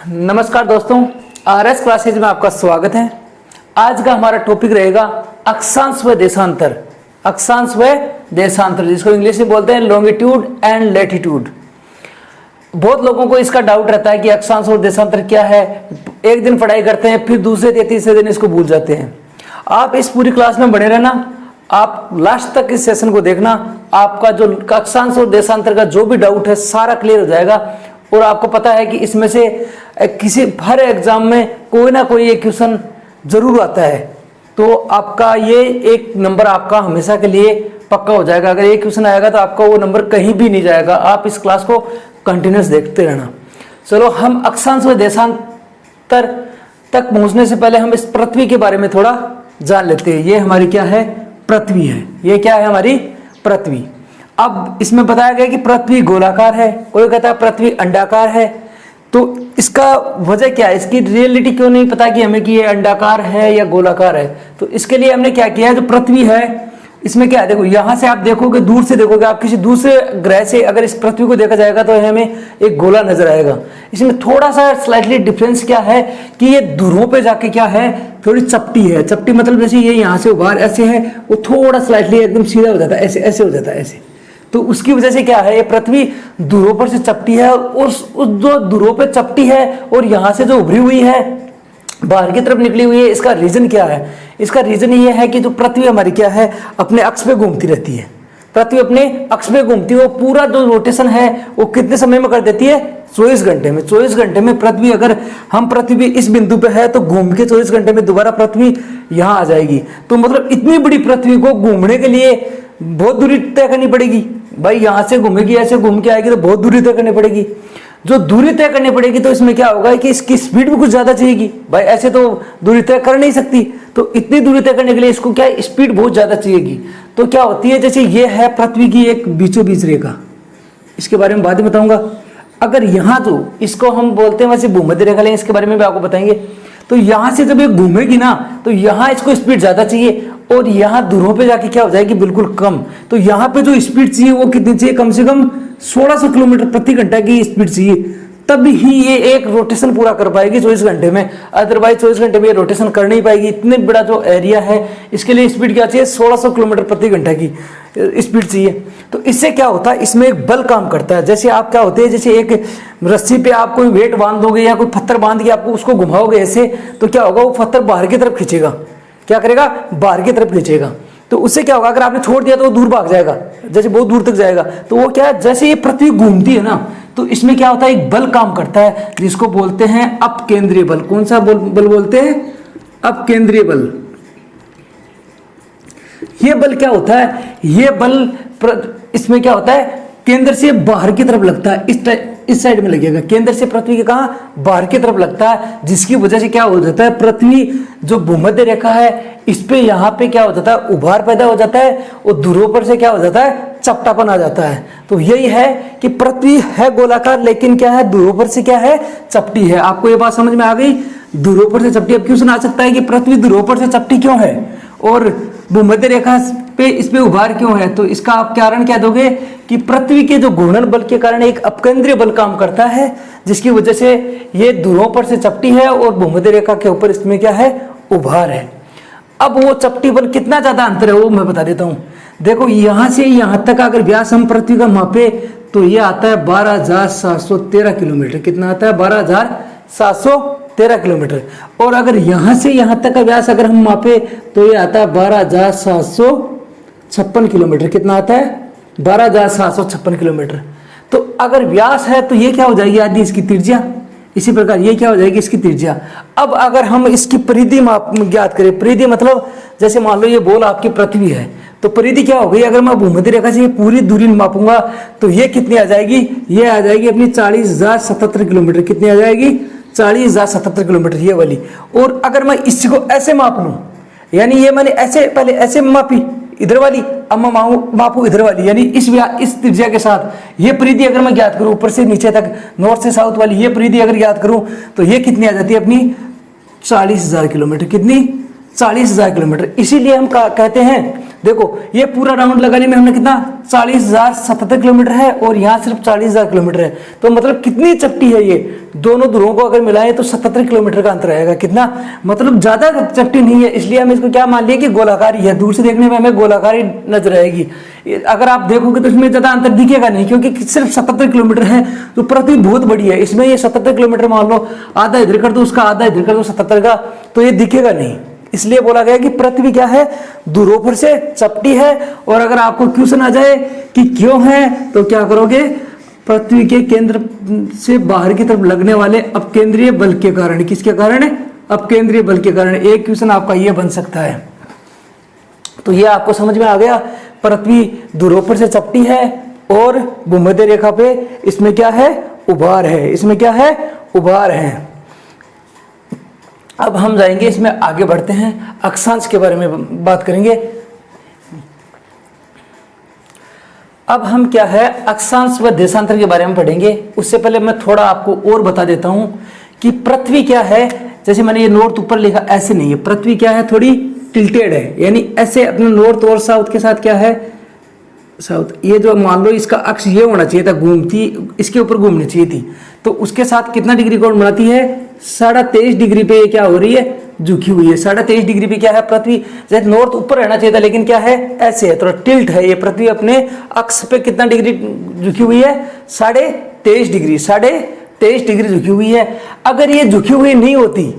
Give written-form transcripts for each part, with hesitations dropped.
नमस्कार दोस्तों, RS classes में आपका स्वागत है। आज का हमारा टॉपिक रहेगा अक्षांश व देशांतर। अक्षांश व देशांतर जिसको इंग्लिश में बोलते हैं लॉन्गिट्यूड एंड लैटिट्यूड। बहुत लोगों को इसका डाउट रहता है कि अक्षांश और देशांतर क्या है। एक दिन पढ़ाई करते हैं, फिर दूसरे या तीसरे दिन इसको भूल जाते हैं। आप इस पूरी क्लास में बने रहना, आप लास्ट तक इस सेशन को देखना। आपका जो अक्षांश और देशांतर का जो भी डाउट है सारा क्लियर हो जाएगा। और आपको पता है कि इसमें से किसी हर एग्जाम में कोई ना कोई एक क्वेश्चन जरूर आता है, तो आपका ये एक नंबर आपका हमेशा के लिए पक्का हो जाएगा। अगर एक क्वेश्चन आएगा तो आपका वो नंबर कहीं भी नहीं जाएगा। आप इस क्लास को कंटिन्यूस देखते रहना। चलो, हम अक्षांश व देशांतर तक पहुंचने से पहले हम इस पृथ्वी के बारे में थोड़ा जान लेते हैं। ये हमारी क्या है? पृथ्वी है। ये क्या है? हमारी पृथ्वी। अब इसमें बताया गया कि पृथ्वी गोलाकार है, कोई कहता है पृथ्वी अंडाकार है। तो इसका वजह क्या है? इसकी रियलिटी क्यों नहीं पता कि हमें कि ये अंडाकार है या गोलाकार है। तो इसके लिए हमने क्या किया है, जो पृथ्वी है इसमें क्या है, देखो यहां से आप देखोगे, दूर से देखोगे, आप किसी दूसरे ग्रह से अगर इस पृथ्वी को देखा जाएगा तो हमें एक गोला नजर आएगा। इसमें थोड़ा सा स्लाइटली डिफरेंस क्या है कि ये ध्रुवों पे जाके क्या है, थोड़ी चपटी है। चपटी मतलब जैसे ये यहाँ से उभार ऐसे है, वो थोड़ा स्लाइटली एकदम सीधा हो जाता है, ऐसे ऐसे हो जाता है ऐसे। तो उसकी वजह से क्या है, ये पृथ्वी ध्रुवों पर से चपटी है। और उस जो ध्रुवों पे चपटी है और यहाँ से जो उभरी हुई है, बाहर की तरफ निकली हुई है, इसका रीजन क्या है? इसका रीजन ये है कि जो पृथ्वी हमारी क्या है, अपने अक्ष पे घूमती रहती है। पृथ्वी अपने अक्ष पे घूमती है। वो पूरा जो रोटेशन है वो कितने समय में कर देती है? 24 घंटे में। 24 घंटे में पृथ्वी, अगर हम पृथ्वी इस बिंदु पे है तो घूम के 24 घंटे में दोबारा पृथ्वी यहाँ आ जाएगी। तो मतलब इतनी बड़ी पृथ्वी को घूमने के लिए बहुत दूरी तय करनी पड़ेगी। भाई यहाँ से घूमेगी, ऐसे घूम के आएगी तो बहुत दूरी तय करनी पड़ेगी। जो दूरी तय करनी पड़ेगी तो इसमें क्या होगा कि इसकी स्पीड भी कुछ ज्यादा चाहिएगी। भाई ऐसे तो दूरी तय कर नहीं सकती, तो इतनी दूरी तय करने के लिए इसको क्या है, स्पीड बहुत ज्यादा चाहिएगी। तो क्या होती है, जैसे ये है पृथ्वी की एक बीचों बीच रेखा, इसके बारे में बाद में बताऊंगा। अगर यहाँ तो इसको हम बोलते हैं वैसे भूमध्य रेखा लें, इसके बारे में भी आपको बताएंगे। तो यहाँ से जब ये घूमेगी ना तो यहाँ इसको स्पीड ज्यादा चाहिए और यहाँ ध्रुवों पे जाके क्या हो जाएगी, बिल्कुल कम। तो यहाँ पे जो स्पीड चाहिए वो कितनी चाहिए? कम से कम 1600 किलोमीटर प्रति घंटा की स्पीड चाहिए, तब ही ये एक रोटेशन पूरा कर पाएगी 24 घंटे में। अदरवाइज 24 घंटे में ये रोटेशन कर नहीं पाएगी। इतने बड़ा जो एरिया है इसके लिए स्पीड क्या चाहिए? 1600 किलोमीटर प्रति घंटा की स्पीड चाहिए। तो इससे क्या होता है, इसमें एक बल काम करता है। जैसे आप क्या होते हैं, जैसे एक रस्सी पे आप कोई वेट बांध दोगे या कोई पत्थर बांध के आपको उसको घुमाओगे ऐसे, तो क्या होगा, वो पत्थर बाहर की तरफ खींचेगा। क्या करेगा? बाहर की तरफ खींचेगा। तो उससे क्या होगा, अगर आपने छोड़ दिया तो वो दूर भाग जाएगा, जैसे बहुत दूर तक जाएगा। तो वो क्या है, जैसे ये पृथ्वी घूमती है ना, तो इसमें क्या होता है, एक बल काम करता है जिसको बोलते हैं अपकेंद्रीय बल। कौन सा बल बोलते हैं? अपकेंद्रीय बल। ये बल क्या होता है, ये बल इसमें क्या होता है, केंद्र से बाहर की तरफ लगता है। इस साइड में लगेगा, केंद्र से पृथ्वी के कहा, बाहर की तरफ लगता है, जिसकी वजह से क्या हो जाता है, पृथ्वी जो भूमध्य रेखा है इस पे यहाँ पे क्या हो जाता है, उभार पैदा हो जाता है और ध्रुवों पर से क्या हो जाता है, चपटापन आ जाता है। तो यही है कि पृथ्वी है गोलाकार, लेकिन क्या है, ध्रुवों पर से क्या है, चपटी है। आपको ये बात समझ में आ गई? ध्रुवों पर से चपटी। अब क्वेश्चन आ सकता है कि पृथ्वी ध्रुवों पर से चपटी क्यों है और भूमध्य रेखा पे इस पे उभार क्यों है? तो इसका आप कारण क्या दोगे कि पृथ्वी के जो घूर्णन बल के कारण एक अपकेंद्रीय बल काम करता है, जिसकी वजह से ये ध्रुवों पर से चपटी है और भूमध्य रेखा के ऊपर इसमें क्या है, उभार है। अब वो चपटी बल कितना ज्यादा अंतर है वो मैं बता देता हूं। देखो यहां से यहां तक अगर व्यास हम पृथ्वी का मापे तो ये आता है 12,713 किलोमीटर। कितना आता है? 12,713 किलोमीटर। और अगर यहां से यहां तक का व्यास अगर हम मापे तो ये आता है 12,756 किलोमीटर। कितना आता है? 12,756 किलोमीटर। तो अगर व्यास है तो ये क्या हो जाएगी, आदि इसकी त्रिज्या। इसी प्रकार ये क्या हो जाएगी, इसकी त्रिज्या। अब अगर हम इसकी परिधि माप ज्ञात करें, परिधि मतलब जैसे मान लो ये बॉल आपकी पृथ्वी है, तो परिधि क्या हो गई, अगर मैं भूमध्य रेखा से ये पूरी दूरी मापूंगा तो ये कितनी आ जाएगी, ये आ जाएगी अपनी 40,077 किलोमीटर। कितनी आ जाएगी? 40,077 किलोमीटर ये वाली। और अगर मैं इसको ऐसे माप लूं, यानी ये मैंने ऐसे पहले ऐसे मापी इधर वाली, अब मैं मापू इधर वाली, यानी इस त्रिज्या के साथ ये परिधि अगर मैं ज्ञात करूं, ऊपर से नीचे तक, नॉर्थ से साउथ वाली ये परिधि अगर ज्ञात करूं तो ये कितनी आ जाती है अपनी 40,000 किलोमीटर। कितनी? 40,000 किलोमीटर। इसीलिए हम कहते हैं देखो ये पूरा राउंड लगाने में हमने कितना 40,077 किलोमीटर है और यहाँ सिर्फ 40,000 किलोमीटर है, तो मतलब कितनी चपटी है ये, दोनों ध्रुवों को अगर मिलाएं तो 77 किलोमीटर का अंतर आएगा। कितना, मतलब ज्यादा चपटी नहीं है, इसलिए हम इसको क्या मान लिया कि गोलाकारी है, दूर से देखने में हमें गोलाकारी नजर आएगी। अगर आप देखोगे तो इसमें ज्यादा अंतर दिखेगा नहीं, क्योंकि सिर्फ 77 किलोमीटर है, तो पृथ्वी बहुत बड़ी है, इसमें ये 77 किलोमीटर मान लो, आधा इधर कर दो उसका, आधा इधर कर दो 77 का, तो ये दिखेगा नहीं। इसलिए बोला गया कि पृथ्वी क्या है, ध्रुवों पर से चपटी है। और अगर आपको क्वेश्चन आ जाए कि क्यों है, तो क्या करोगे, पृथ्वी के केंद्र से बाहर की तरफ लगने वाले अपकेंद्रीय बल के कारण, किसके कारण है, अपकेंद्रीय बल के कारण। एक क्वेश्चन आपका ये बन सकता है। तो ये आपको समझ में आ गया, पृथ्वी ध्रुवों पर से चपटी है और भूमध्य रेखा पे इसमें क्या है, उभार है, इसमें क्या है, उभार है। अब हम जाएंगे, इसमें आगे बढ़ते हैं, अक्षांश के बारे में बात करेंगे। अब हम क्या है, अक्षांश व देशांतर के बारे में पढ़ेंगे। उससे पहले मैं थोड़ा आपको और बता देता हूं कि पृथ्वी क्या है। जैसे मैंने ये नॉर्थ ऊपर लिखा, ऐसे नहीं है, पृथ्वी क्या है, थोड़ी टिल्टेड है, यानी ऐसे अपने नॉर्थ और साउथ के साथ क्या है, साउथ, ये जो मान लो इसका अक्ष ये होना चाहिए था, घूमती इसके ऊपर घूमनी चाहिए थी, तो उसके साथ कितना डिग्री कोण बनाती है, 23.5 डिग्री पे ये क्या हो रही है, झुकी हुई है। 23.5 डिग्री पे क्या है पृथ्वी, जैसे नॉर्थ ऊपर रहना चाहिए था, लेकिन क्या है, ऐसे है, थोड़ा टिल्ट है ये पृथ्वी, अपने अक्ष पे कितना डिग्री झुकी हुई है, 23.5 डिग्री, 23.5 डिग्री झुकी हुई है। अगर ये झुकी हुई नहीं होती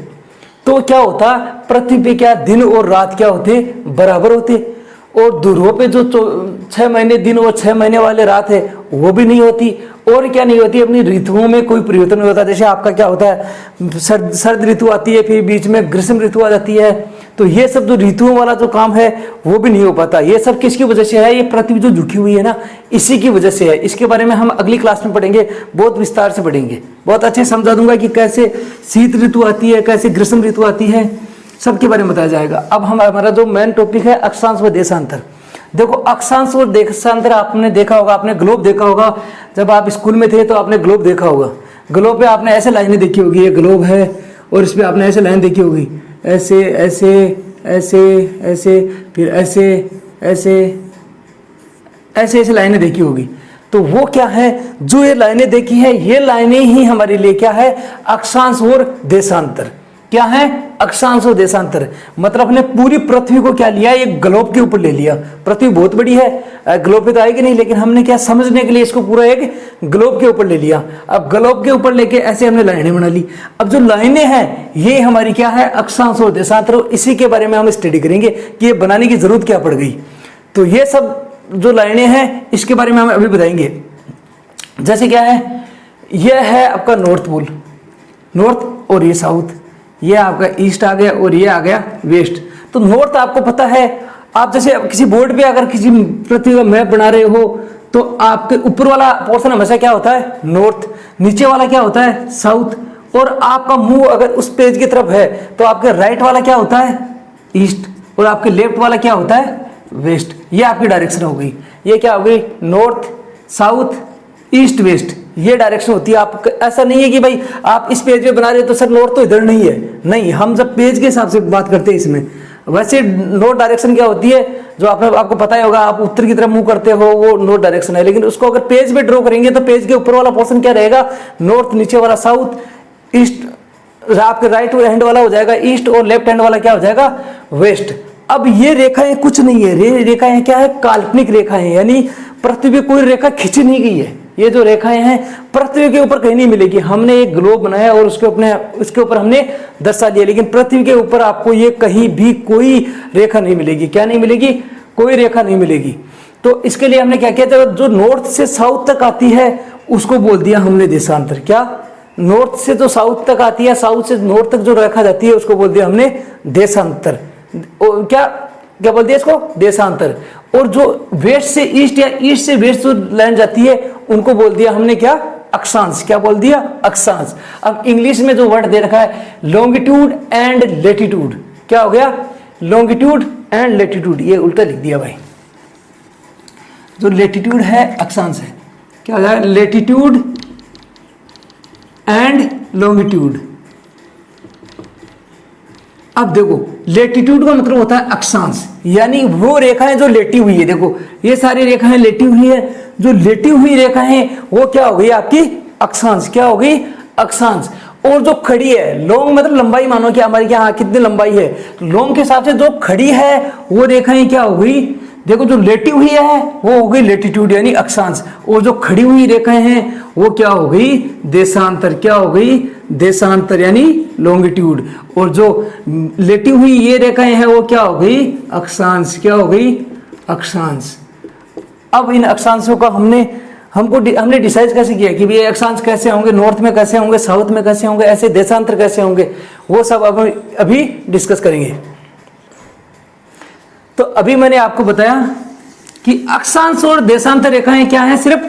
तो क्या होता, पृथ्वी पे क्या दिन और रात क्या होते, बराबर होते, और ध्रुवों पे जो 6 महीने दिन और 6 महीने वाले रात है वो भी नहीं होती। और क्या नहीं होती, अपनी ऋतुओं में कोई परिवर्तन नहीं होता। जैसे आपका क्या होता है, सर्द ऋतु आती है, फिर बीच में ग्रीष्म ऋतु आ जाती है, तो ये सब जो ऋतुओं वाला जो काम है वो भी नहीं हो पाता। ये सब किसकी वजह से है, ये पृथ्वी जो झुकी हुई है ना, इसी की वजह से है। इसके बारे में हम अगली क्लास में पढ़ेंगे, बहुत विस्तार से पढ़ेंगे, बहुत अच्छे समझा दूंगा कि कैसे शीत ऋतु आती है, कैसे ग्रीष्म ऋतु आती है, सबके बारे में बताया जाएगा। अब हमारा जो मेन टॉपिक है अक्षांश व देशांतर। देखो अक्षांश और देशांतर आपने देखा होगा, आपने ग्लोब देखा होगा, जब आप स्कूल में थे तो आपने ग्लोब देखा होगा। ग्लोब पे आपने ऐसे लाइनें देखी होगी, ये ग्लोब है और इस पे आपने ऐसे लाइन देखी होगी, ऐसे ऐसे ऐसे ऐसे, फिर ऐसे ऐसे ऐसे ऐसे लाइनें देखी होगी। तो वो क्या है, जो ये लाइनें देखी है, ये लाइनें ही हमारे लिए क्या है, अक्षांश और देशांतर। क्या है, अक्षांश और देशांतर। मतलब अपने पूरी पृथ्वी को क्या लिया, एक ग्लोब के ऊपर ले लिया। पृथ्वी बहुत बड़ी है, ग्लोब पे तो आएगी नहीं, लेकिन हमने क्या समझने के लिए इसको पूरा एक ग्लोब के ऊपर ले लिया। अब ग्लोब के ऊपर लेके ऐसे हमने लाइनें बना ली। अब जो लाइनें हैं ये हमारी क्या है, अक्षांश और देशांतर। इसी के बारे में हम स्टडी करेंगे कि ये बनाने की जरूरत क्या पड़ गई। तो ये सब जो लाइनें हैं इसके बारे में हम अभी बताएंगे। जैसे क्या है, यह है आपका नॉर्थ पोल, नॉर्थ, और ये साउथ, ये आपका ईस्ट आ गया और ये आ गया वेस्ट। तो नॉर्थ आपको पता है, आप जैसे किसी बोर्ड पे अगर किसी पृथ्वी का मैप बना रहे हो तो आपके ऊपर वाला पोर्शन हमेशा क्या होता है, नॉर्थ, नीचे वाला क्या होता है, साउथ, और आपका मुंह अगर उस पेज की तरफ है तो आपके राइट वाला क्या होता है, ईस्ट, और आपके लेफ्ट वाला क्या होता है, वेस्ट। ये आपकी डायरेक्शन हो गई। ये क्या हो गई, नॉर्थ, साउथ, ईस्ट, वेस्ट, ये डायरेक्शन होती है। आप ऐसा नहीं है कि भाई आप इस पेज पे बना रहे हो तो सर नॉर्थ तो इधर नहीं है, नहीं, हम जब पेज के हिसाब से बात करते हैं इसमें, वैसे नॉर्थ डायरेक्शन क्या होती है, जो आपको पता ही होगा, आप उत्तर की तरफ मुंह करते हो, वो नॉर्थ डायरेक्शन है। लेकिन उसको अगर पेज पे ड्रॉ करेंगे तो पेज के ऊपर वाला पोर्शन क्या रहेगा, नॉर्थ, नीचे वाला साउथ, ईस्ट, आपके राइट हैंड वाला हो जाएगा ईस्ट, और लेफ्ट हैंड वाला क्या हो जाएगा, वेस्ट। अब ये रेखाएं कुछ नहीं है, रेखाएं क्या है, काल्पनिक रेखाएं, यानी पृथ्वी पे कोई रेखा खींची नहीं गई है। ये जो रेखाएं हैं पृथ्वी के ऊपर कहीं नहीं मिलेगी। हमने एक ग्लोब बनाया और उसके ऊपर हमने दर्शा दिया, लेकिन पृथ्वी के ऊपर आपको ये कहीं भी कोई रेखा नहीं मिलेगी। क्या नहीं मिलेगी, कोई रेखा नहीं मिलेगी। तो इसके लिए हमने क्या किया था, जो नॉर्थ से साउथ तक आती है उसको बोल दिया हमने देशांतर। क्या, नॉर्थ से जो साउथ तक आती है, साउथ से नॉर्थ तक जो रेखा जाती है उसको बोल दिया हमने देशांतर। क्या क्या बोल दिया इसको, देशांतर। और जो वेस्ट से ईस्ट या ईस्ट से वेस्ट जो लाइन जाती है उनको बोल दिया हमने क्या, अक्षांश। क्या बोल दिया, अक्षांश। अब इंग्लिश में जो वर्ड दे रखा है लॉन्गिट्यूड एंड लेटीट्यूड, क्या हो गया, लॉन्गिट्यूड एंड लेटीट्यूड, ये उल्टा लिख दिया भाई। जो लेटीट्यूड है अक्षांश है, क्या हो जाएगा, लेटीट्यूड एंड लॉन्गिट्यूड। अब देखो लेटीट्यूड का मतलब होता है अक्षांश, यानी वो रेखाएं जो लेटी हुई है। देखो ये सारी रेखाएं लेटी हुई है, जो लेटी हुई रेखाएं वो क्या हो गई आपकी अक्षांश, क्या हो गई अक्षांश। और जो खड़ी है लॉन्ग मतलब लंबाई, मानो कि हमारी क्या कितनी लंबाई है, लॉन्ग के हिसाब से जो खड़ी है वो रेखाएं क्या हो गई, देखो जो लेटी हुई है वो हो गई लेटीट्यूड यानी अक्षांश, और जो खड़ी हुई रेखाएं हैं वो क्या हो गई देशांतर, क्या हो गई देशांतर यानी लॉन्गिट्यूड, और जो लेटी हुई ये रेखाएं हैं वो क्या हो गई अक्षांश, क्या हो गई अक्षांश। अब इन अक्षांशों का हमने डिसाइड कैसे किया कि ये अक्षांश कैसे होंगे, नॉर्थ में कैसे होंगे, साउथ में कैसे होंगे, ऐसे देशांतर कैसे होंगे, वो सब अब अभी डिस्कस करेंगे। तो अभी मैंने आपको बताया कि अक्षांश और देशांतर रेखाएं क्या है, सिर्फ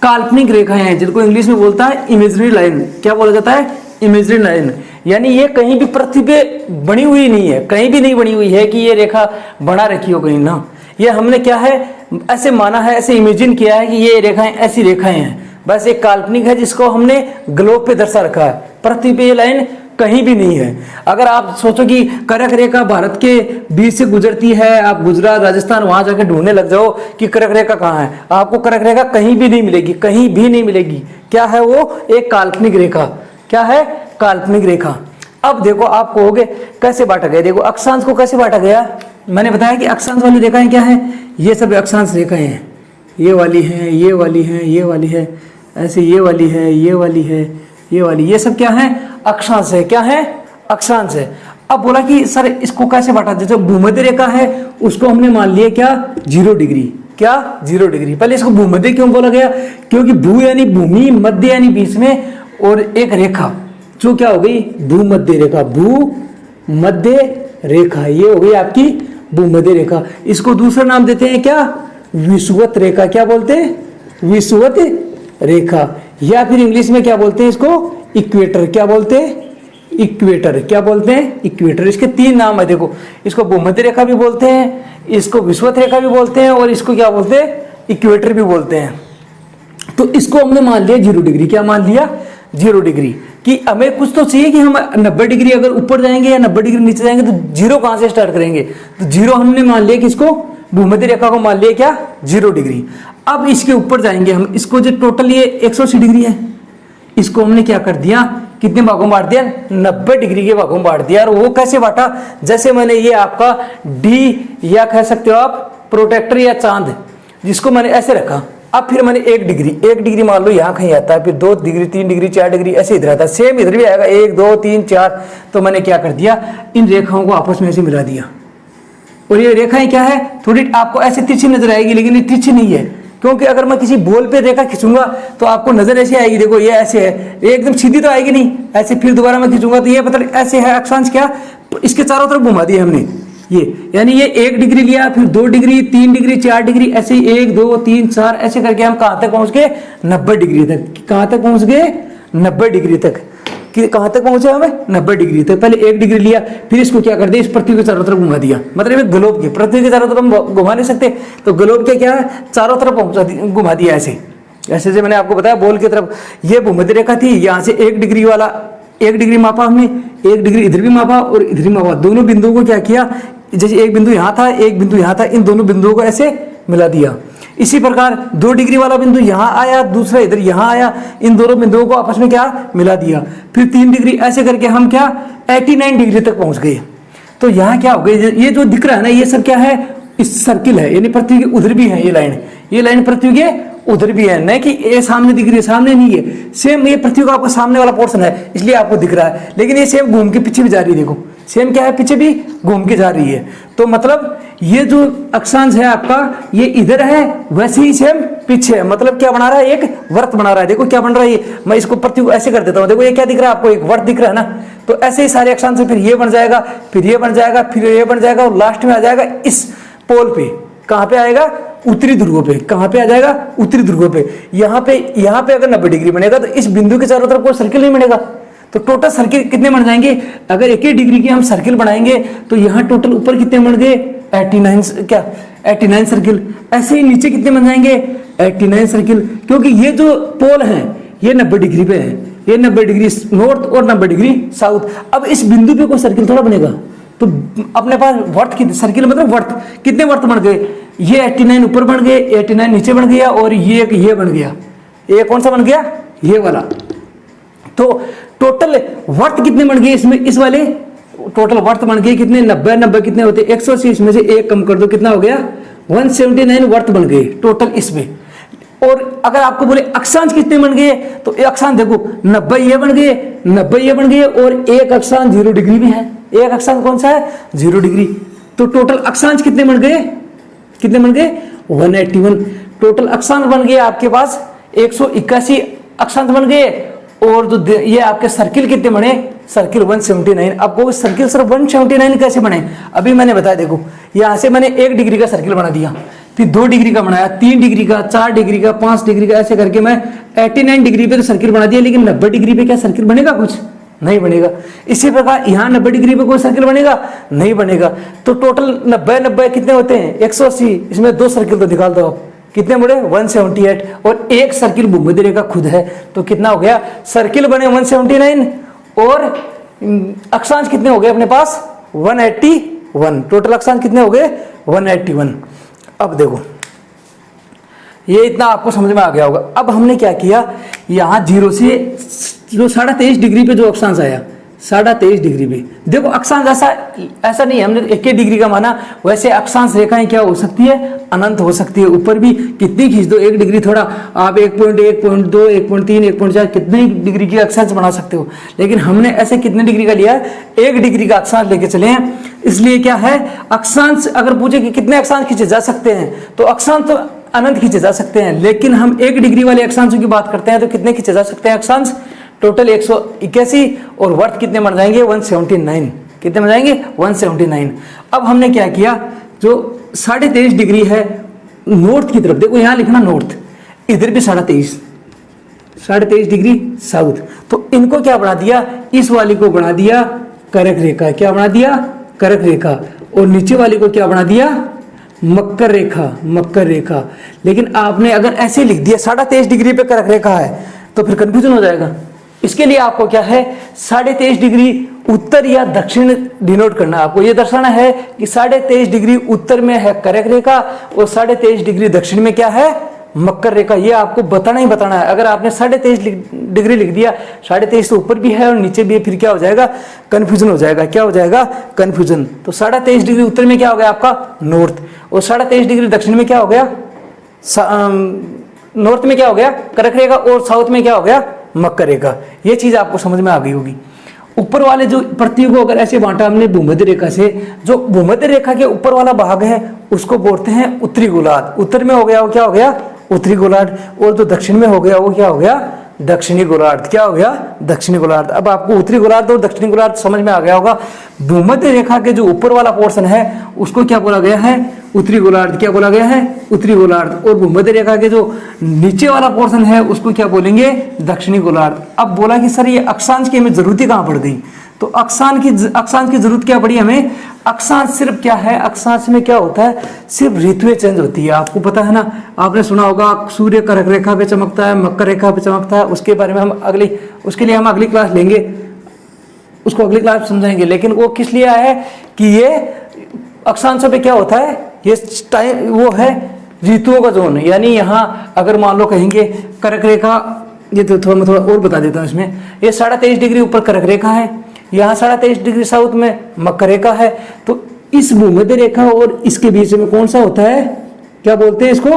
काल्पनिक रेखाएं हैं, जिनको इंग्लिश में बोलता है इमेजिनरी लाइन। क्या बोला जाता है इमेजिनरी लाइन, यानी ये कहीं भी पृथ्वी पे बनी हुई नहीं है, कहीं भी नहीं बनी हुई है कि ये रेखा बना रखी हो कहीं ना, ये हमने क्या है ऐसे माना है, ऐसे इमेजिन किया है कि ये रेखाएं ऐसी रेखाएं हैं, बस एक काल्पनिक है जिसको हमने ग्लोब पे दर्शा रखा है। पृथ्वी पे ये लाइन कहीं भी नहीं है। अगर आप सोचो कि कर्क रेखा भारत के बीच से गुजरती है, आप गुजरात राजस्थान वहां जाके ढूंढने लग जाओ कि कर्क रेखा कहाँ है, आपको कर्क रेखा कहीं भी नहीं मिलेगी, कहीं भी नहीं मिलेगी। क्या है वो एक काल्पनिक रेखा, क्या है काल्पनिक रेखा। अब देखो आप कहोगे कैसे बांटा गया, देखो अक्षांश को कैसे बांटा गया, मैंने बताया कि अक्षांश वाली रेखाएं क्या है, ये सब अक्षांश रेखाएं हैं, ये वाली है, ये वाली है, ये वाली है, ऐसे ये वाली है, ये वाली है, ये वाली, ये सब क्या है अक्षांश है, क्या है अक्षांश है। अब बोला कि सर इसको कैसे बांटा, जैसे भूमध्य रेखा है उसको हमने मान लिया क्या 0 डिग्री, क्या 0 डिग्री। पहले इसको भूमध्य क्यों बोला गया, क्योंकि भू यानी भूमि, मध्य यानी बीच में, और एक रेखा जो क्या हो गई भूमध्य रेखा, भूमध्य रेखा, ये हो गई आपकी भूमध्य रेखा। इसको दूसरा नाम देते हैं क्या विषुवत रेखा, क्या बोलते हैं विषुवत रेखा, या फिर इंग्लिश में क्या बोलते हैं इसको इक्वेटर, क्या बोलते हैं इक्वेटर, क्या बोलते हैं इक्वेटर। इसके 3 नाम है, देखो इसको भूमध्य रेखा भी बोलते हैं, इसको विषुवत रेखा भी बोलते हैं, और इसको क्या बोलते हैं इक्वेटर भी बोलते हैं। तो इसको हमने मान लिया 0 डिग्री, क्या मान लिया 0 डिग्री, कि हमें कुछ तो चाहिए कि हम 90 डिग्री अगर ऊपर जाएंगे या 90 डिग्री नीचे जाएंगे तो 0 कहां से स्टार्ट करेंगे, तो 0 हमने मान लिया कि इसको भूमध्य रेखा को मान लिया क्या 0 डिग्री। अब इसके ऊपर जाएंगे हम, इसको जो टोटल ये 180 डिग्री है, इसको हमने क्या कर दिया कितने भागों में बांट दिया 90 डिग्री के भागों में बांट दिया। और वो कैसे बांटा, जैसे मैंने ये आपका डी या कह सकते हो आप प्रोटेक्टर या चांद, जिसको मैंने ऐसे रखा, अब फिर मैंने 1 डिग्री मान लो यहाँ कहीं आता है, फिर 2 डिग्री 3 डिग्री 4 डिग्री ऐसे इधर आता है, सेम इधर भी आएगा 1 2 3 4। तो मैंने क्या कर दिया इन रेखाओं को आपस में ऐसे मिला दिया, और ये रेखाएं क्या है थोड़ी आपको ऐसे तिरछी नजर आएगी, लेकिन ये तिरछी नहीं है, क्योंकि अगर मैं किसी बॉल पे रेखा खींचूंगा तो आपको नजर ऐसे आएगी, देखो ये ऐसे है, ये एकदम सीधी तो आएगी नहीं, ऐसे फिर दोबारा मैं खींचूंगा तो ये मतलब ऐसे है अक्षांश, क्या इसके चारों तरफ घुमा दिया हमने ये, यानी ये 1 डिग्री लिया, फिर 2 डिग्री 3 डिग्री 4 डिग्री, ऐसे 1 2 3 4 ऐसे करके हम कहां तक पहुंच गए 90 डिग्री तक। कहां तक पहुंच गए 90 डिग्री तक, कि कहां तक पहुंचे हमें 90 डिग्री तक। पहले 1 डिग्री लिया, फिर इसको क्या कर दिया इस पृथ्वी के चारों तरफ घुमा दिया, मतलब ये ग्लोब के, पृथ्वी के चारों तरफ हम घुमा नहीं सकते, तो ग्लोब के क्या है चारों तरफ घुमा दिया ऐसे। ऐसे जो मैंने आपको बताया बॉल की तरफ ये भूमध्य रेखा थी, यहाँ से 1 डिग्री वाला 1 डिग्री मापा हमने, 1 डिग्री इधर भी मापा और इधर भी मापा, दोनों बिंदुओं को क्या किया, जैसे एक बिंदु यहाँ था एक बिंदु यहाँ था, इन दोनों बिंदुओं को ऐसे मिला दिया। इसी प्रकार 2 डिग्री वाला बिंदु यहाँ आया, दूसरा इधर यहाँ आया, इन दोनों बिंदुओं को आपस में क्या मिला दिया। फिर 3 डिग्री ऐसे करके हम क्या 89 डिग्री तक पहुंच गए। तो यहाँ क्या हो गया, ये जो दिख रहा है ना ये सब क्या है इस सर्किल है, यानी पृथ्वी के उधर भी है ये लाइन पृथ्वी के उधर भी है, नहीं कि ये सामने दिख रही है, सामने नहीं है, सेम ये पृथ्वी का आपको सामने वाला पोर्शन है इसलिए आपको दिख रहा है, लेकिन ये सेम घूम के पीछे भी जा रही है, देखो सेम क्या है पीछे भी घूम के जा रही है। तो मतलब ये जो अक्षांश है आपका ये इधर है वैसे ही सेम पीछे है, मतलब क्या बना रहा है एक वर्त बना रहा है। देखो क्या बन रहा है ये, मैं इसको पृथ्वी को ऐसे कर देता हूँ, देखो ये क्या दिख रहा है आपको एक वर्त दिख रहा है ना, तो ऐसे ही सारे अक्षांश फिर ये बन जाएगा, फिर ये बन जाएगा, फिर ये बन जाएगा और लास्ट में आ जाएगा इस पोल पे, कहाँ पे आएगा उत्तरी ध्रुव पे, कहाँ पे आ जाएगा उत्तरी ध्रुव पे। यहाँ पे अगर 90 डिग्री बनेगा तो इस बिंदु के चारों तरफ कोई सर्किल नहीं बनेगा, तो टोटल सर्किल कितने बन जाएंगे, अगर 1 डिग्री की हम सर्किल बनाएंगे तो यहाँ टोटल ऊपर कितने बन गए 89 सर्किल, ऐसे ही नीचे कितने बन जाएंगे 89 सर्किल, क्योंकि ये जो पोल है ये 90 डिग्री पे है, ये 90 डिग्री नॉर्थ और 90 डिग्री साउथ। अब इस बिंदु पे कोई सर्किल थोड़ा बनेगा, तो अपने पास वर्त कितने, सर्किल मतलब वर्त, कितने वर्त बन गए, ये 89 ऊपर बन गए, 89 नीचे बन गया, और ये बन गया, ये कौन सा बन गया, ये वाला। तो टोटल वर्त कितने बन गए इसमें, इस वाले टोटल वर्त बन गए कितने, 90, 90 कितने होते, 180, इसमें से एक कम कर दो, कितना हो गया, 179 वर्त बन गए टोटल इसमें। और अगर आपको बोले अक्षांश कितने बन गए, तो अक्षांश देखो 90 ये बन गए, 90 ये बन गए, और एक अक्षांश 0 डिग्री में है, एक अक्षांश कौन सा है, 0 डिग्री। तो टोटल अक्षांश कितने बन गए, कितने बन गए, 181। टोटल अक्षांश बन गए आपके पास 181 अक्षांश बन गए, और जो ये आपके सर्किल कितने बने, सर्किल 179। आपको सर्किल सिर्फ 179 कैसे बने, अभी मैंने बताया, देखो यहां से मैंने 1 डिग्री का सर्किल बना दिया, फिर 2 डिग्री का बनाया, 3 डिग्री का, 4 डिग्री का, 5 डिग्री का, ऐसे करके मैं 89 डिग्री पे तो सर्किल बना दिया, लेकिन 90 डिग्री पे क्या सर्किल बनेगा, कुछ नहीं बनेगा। इसी प्रकार यहाँ 90 डिग्री पे कोई सर्किल बनेगा, नहीं बनेगा। तो टोटल 90 90 कितने होते हैं, 180, इसमें 2 सर्किल तो निकाल दो आप, कितने बड़े, 178, और एक सर्किल भूमध्य रेखा खुद है, तो कितना हो गया, सर्किल बने 179, और अक्षांश कितने हो गए अपने पास, 181। टोटल अक्षांश कितने हो गए, 181। अब देखो ये इतना आपको समझ में आ गया होगा। अब हमने क्या किया, यहाँ 0 से जो 23.5 डिग्री पे जो अक्षांश आया, 23.5 डिग्री पे, देखो अक्षांश ऐसा नहीं है हमने 1 डिग्री का माना, वैसे अक्षांश रेखाएं क्या हो सकती है, अनंत हो सकती है, ऊपर भी कितनी खींच दो, 1 डिग्री थोड़ा आप 1.1, 1.2, 1.3, 1.4 कितने डिग्री की अक्षांश बना सकते हो, लेकिन हमने ऐसे कितने डिग्री का लिया है, 1 डिग्री का अक्षांश लेके चले हैं। इसलिए क्या है, अक्षांश अगर पूछे कि कितने अक्षांश खींचे जा सकते हैं, तो अक्षांश तो अनंत खींचे जा सकते हैं, लेकिन हम 1 डिग्री वाले अक्षांशों की बात करते हैं, तो कितने खींचे जा सकते हैं अक्षांश, टोटल 181, और वर्त कितने बन जाएंगे, 179, कितने बन जाएंगे, 179। अब हमने क्या किया, जो 23.5 डिग्री है नॉर्थ की तरफ, देखो यहाँ लिखना नॉर्थ, इधर भी 23.5 डिग्री साउथ, तो इनको क्या बना दिया, इस वाली को बना दिया करक रेखा, क्या बना दिया, करक रेखा, और नीचे वाली को क्या बना दिया, मकर रेखा, मकर रेखा। लेकिन आपने अगर ऐसे लिख दिया 23.5 डिग्री पे करक रेखा है, तो फिर कंफ्यूजन हो जाएगा। इसके लिए आपको क्या है, 23.5 डिग्री उत्तर या दक्षिण डिनोट करना, आपको यह दर्शाना है कि 23.5 डिग्री उत्तर में है करक रेखा, और 23.5 डिग्री दक्षिण में क्या है, मकर रेखा। ये आपको बताना ही बताना है। अगर आपने 23.5 डिग्री लिख दिया, 23.5 से ऊपर भी है और नीचे भी है, फिर क्या हो जाएगा, कंफ्यूजन हो जाएगा। क्या हो जाएगा, कंफ्यूजन। तो 23.5 डिग्री उत्तर में क्या हो गया आपका, नॉर्थ, और 23.5 डिग्री दक्षिण में क्या हो गया, नॉर्थ में क्या हो गया, करक रेखा, और साउथ में क्या हो गया, मकर रेखा। ये चीज आपको समझ में आ गई होगी। ऊपर वाले जो प्रतीक को अगर ऐसे बांटा हमने भूमध्य रेखा से, जो भूमध्य रेखा के ऊपर वाला भाग है उसको बोलते हैं उत्तरी गोलार्ध। उत्तर में हो गया वो क्या हो गया, उत्तरी गोलार्ध, और जो दक्षिण में हो गया वो क्या हो गया, दक्षिणी गोलार्ध। क्या हो गया, दक्षिणी गोलार्ध। अब आपको उत्तरी गोलार्ध और दक्षिणी गोलार्ध समझ में आ गया होगा। भूमध्य रेखा के जो ऊपर वाला पोर्शन है उसको क्या बोला गया है, उत्तरी गोलार्ध। क्या बोला गया है, उत्तरी गोलार्ध। और भूमध्य रेखा के जो नीचे वाला पोर्शन है उसको क्या बोलेंगे, दक्षिणी गोलार्ध। अब बोला कि सर ये अक्षांश की हमें जरूरत ही कहाँ पड़ गई, तो अक्षांश की जरूरत क्या पड़ी हमें। अक्षांश सिर्फ क्या है, अक्षांश में क्या होता है, सिर्फ ऋतुएं चेंज होती है। आपको पता है ना, आपने सुना होगा सूर्य कर्क रेखा पे चमकता है, मकर रेखा पे चमकता है। उसके बारे में हम उसके लिए हम अगली क्लास लेंगे, उसको अगली क्लास समझाएंगे। लेकिन वो किस लिए आया है कि ये अक्षांशों पे क्या होता है, ये टाइम वो है ऋतुओं का जोन। यानी यहाँ अगर मान लो कहेंगे कर्क रेखा, ये तो थोड़ा मैं थोड़ा और बता देता हूँ इसमें। ये 23.5 डिग्री ऊपर कर्क रेखा है, यहाँ 23.5 डिग्री साउथ में मकर रेखा है। तो इस भूमध्य रेखा और इसके बीच में कौन सा होता है, क्या बोलते हैं इसको,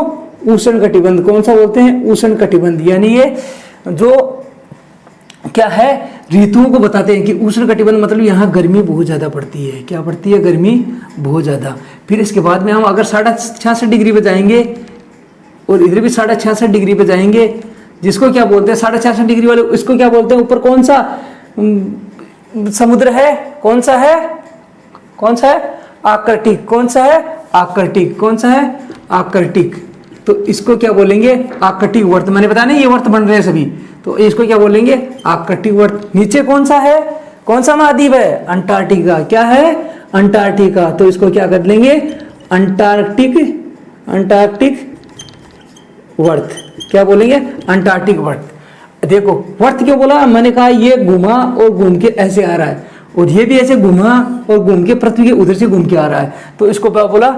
उष्ण कटिबंध। कौन सा बोलते हैं, उष्ण कटिबंध। यानी ये जो क्या है, ऋतुओं को बताते हैं कि उष्ण कटिबंध मतलब यहाँ गर्मी बहुत ज्यादा पड़ती है। क्या पड़ती है, गर्मी बहुत ज्यादा। फिर इसके बाद में हम अगर 66.5 डिग्री पे जाएंगे और इधर भी 66.5 डिग्री पे जाएंगे, जिसको क्या बोलते हैं 66.5 डिग्री वाले, इसको क्या बोलते हैं, ऊपर कौन सा समुद्र है, कौन सा है, कौन सा है, आर्कटिक। कौन सा है, आर्कटिक। कौन सा है, आर्कटिक। तो इसको क्या बोलेंगे, आर्कटिक वर्त। मैंने बताया ना ये वर्त बन रहे हैं सभी, तो इसको क्या बोलेंगे, आर्कटिक वर्त। नीचे कौन सा है, कौन सा महाद्वीप है, अंटार्कटिका। क्या है, अंटार्कटिका। तो इसको क्या कर लेंगे, अंटार्कटिक, अंटार्कटिक वर्त। क्या बोलेंगे, अंटार्कटिक वर्त। देखो वर्त क्यों बोला, मैंने कहा ये घुमा और घूम के ऐसे आ रहा है, और ये भी ऐसे घुमा और घूम के पृथ्वी के उधर से घूम के आ रहा है, तो इसको क्या बोला,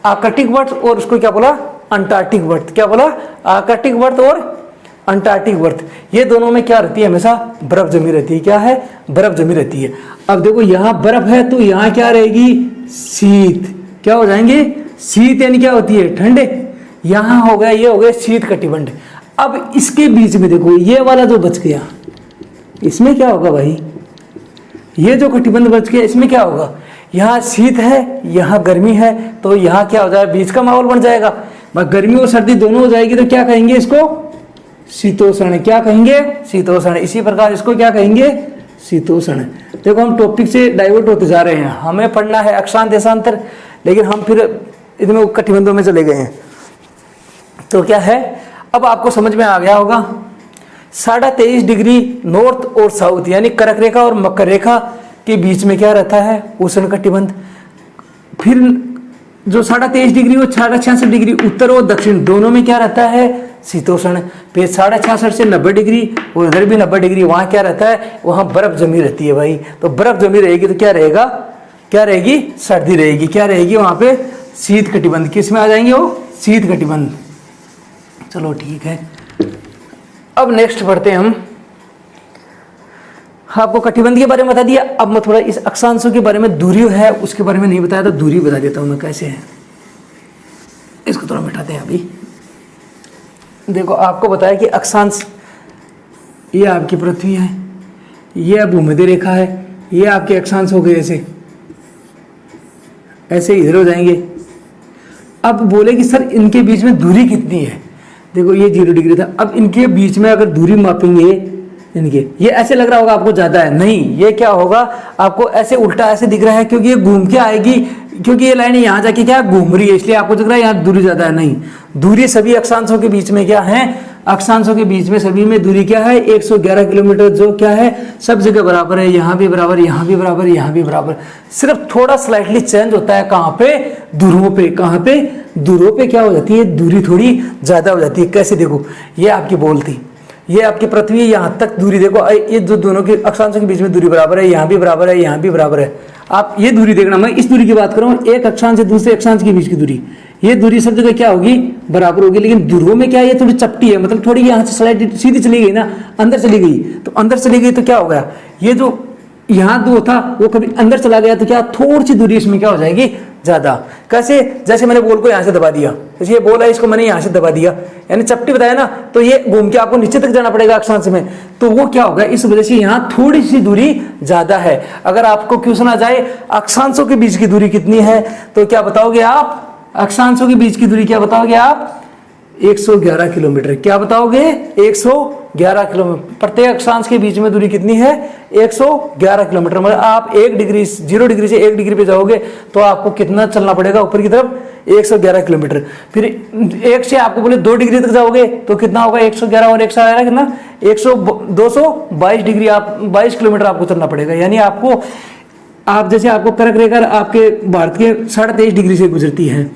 आर्कटिक वर्त, और उसको क्या बोला, अंटार्कटिक वर्त। क्या बोला, आर्कटिक वर्त और अंटार्कटिक वर्त। ये दोनों में क्या रहती है, हमेशा बर्फ जमी रहती है। क्या है, बर्फ जमी रहती है। अब देखो यहाँ बर्फ है तो यहाँ क्या रहेगी, शीत। क्या हो जाएंगे, शीत यानी क्या होती है, ठंडे। यहाँ हो गया, ये हो गया शीत कटिबंध। अब इसके बीच में देखो ये वाला जो बच गया, इसमें क्या होगा भाई, ये जो कटिबंध बच गया इसमें क्या होगा, यहाँ शीत है, यहाँ गर्मी है, तो यहाँ क्या हो जाएगा, बीच का माहौल बन जाएगा। गर्मी और सर्दी दोनों हो जाएगी, तो क्या कहेंगे इसको, शीतोष्ण। क्या कहेंगे, शीतोष्ण। इसी प्रकार इसको क्या कहेंगे, शीतोष्ण। देखो हम टॉपिक से डाइवर्ट होते जा रहे हैं, हमें पढ़ना है अक्षांश देशांतर, लेकिन हम फिर इतने कटिबंधों में चले गए हैं। तो क्या है, अब आपको समझ में आ गया होगा, 23.5 डिग्री नॉर्थ और साउथ यानी कर्क रेखा और मकर रेखा के बीच में क्या रहता है, उष्ण कटिबंध। फिर जो 23.5 डिग्री और 66 डिग्री उत्तर और दक्षिण दोनों में क्या रहता है, शीतोष्ण। फिर 66 से 90 डिग्री और इधर भी 90 डिग्री, वहां क्या रहता है, वहां बर्फ जमी रहती है भाई। तो बर्फ जमी रहेगी तो क्या रहेगा, क्या रहेगी, सर्दी रहेगी। क्या रहेगी वहां पे, शीत कटिबंध। किस में आ जाएंगे वो, शीत कटिबंध। चलो ठीक है, अब नेक्स्ट पढ़ते हैं हम। आपको कटिबंध के बारे में बता दिया, अब मैं थोड़ा इस अक्षांशों के बारे में, दूरी है उसके बारे में नहीं बताया, तो दूरी बता देता हूं मैं कैसे है। इसको थोड़ा मिटाते हैं अभी। देखो आपको बताया कि अक्षांश, ये आपकी पृथ्वी है, ये भूमध्य रेखा है, ये आपके अक्षांश हो गए, ऐसे ऐसे इधर हो जाएंगे। अब बोले कि सर इनके बीच में दूरी कितनी है, देखो ये 0 डिग्री था, अब इनके बीच में अगर दूरी मापेंगे इनके, ये ऐसे लग रहा होगा आपको ज्यादा है, नहीं, ये क्या होगा, आपको ऐसे उल्टा ऐसे दिख रहा है क्योंकि ये घूम के आएगी, क्योंकि ये लाइन यहाँ जाके क्या घूम रही है, इसलिए आपको दिख रहा है यहाँ दूरी ज्यादा है। नहीं, दूरी सभी अक्षांशों के बीच में क्या है, अक्षांशों के बीच में सभी में दूरी क्या है, 111 किलोमीटर, जो क्या है सब जगह बराबर है। यहाँ भी बराबर, यहाँ भी बराबर, यहाँ भी बराबर। सिर्फ थोड़ा स्लाइटली चेंज होता है, कहाँ पे, ध्रुवों पे। कहाँ पे, ध्रुवों पे क्या हो जाती है, दूरी थोड़ी ज्यादा हो जाती है। कैसे, देखो ये आपकी बॉल थी, ये आपकी पृथ्वी है, यहाँ तक दूरी देखो, ये जो दोनों के अक्षांशों के बीच में दूरी बराबर है, यहाँ भी बराबर है, यहाँ भी बराबर है। आप ये दूरी देखना, मैं इस दूरी की बात कर रहा हूँ, एक अक्षांश से दूसरे अक्षांश के बीच की दूरी, ये दूरी सब जगह क्या होगी, बराबर होगी। लेकिन ध्रुवों में क्या है, ये थोड़ी चपटी है, मतलब थोड़ी यहाँ से स्लाइड सीधी चली गई ना, अंदर चली गई, तो अंदर चली गई तो क्या हो गया, ये जो यहाँ दो था वो कभी अंदर चला गया, तो क्या थोड़ी सी दूरी इसमें क्या हो जाएगी, ज्यादा। कैसे, जैसे मैंने बॉल को यहाँ से दबा दिया, जैसे ये बॉल है इसको मैंने यहाँ से दबा दिया, यानी चपटी बताया ना, तो ये घूम के आपको नीचे तक जाना पड़ेगा अक्षांश में, तो वो क्या होगा, इस वजह से यहाँ थोड़ी सी दूरी ज्यादा है। अगर आपको क्वेश्चन आ जाए अक्षांशों के बीच की दूरी कितनी है, तो क्या बताओगे आप, अक्षांशों के बीच की दूरी क्या बताओगे आप, 111 किलोमीटर। क्या बताओगे, 111 किलोमीटर। प्रत्येक अक्षांश के बीच में दूरी कितनी है, 111 किलोमीटर। मतलब आप 1 डिग्री, 0 डिग्री से 1 डिग्री पे जाओगे तो आपको कितना चलना पड़ेगा ऊपर की तरफ, 111 किलोमीटर। फिर 1 से आपको बोले 2 डिग्री तक जाओगे तो कितना होगा, 111 और 111 कितना, 222 डिग्री, आप 22 किलोमीटर आपको चलना पड़ेगा। यानी आपको, आप जैसे आपको कर्क रेखा आपके भारत के 23.5 डिग्री से गुजरती है,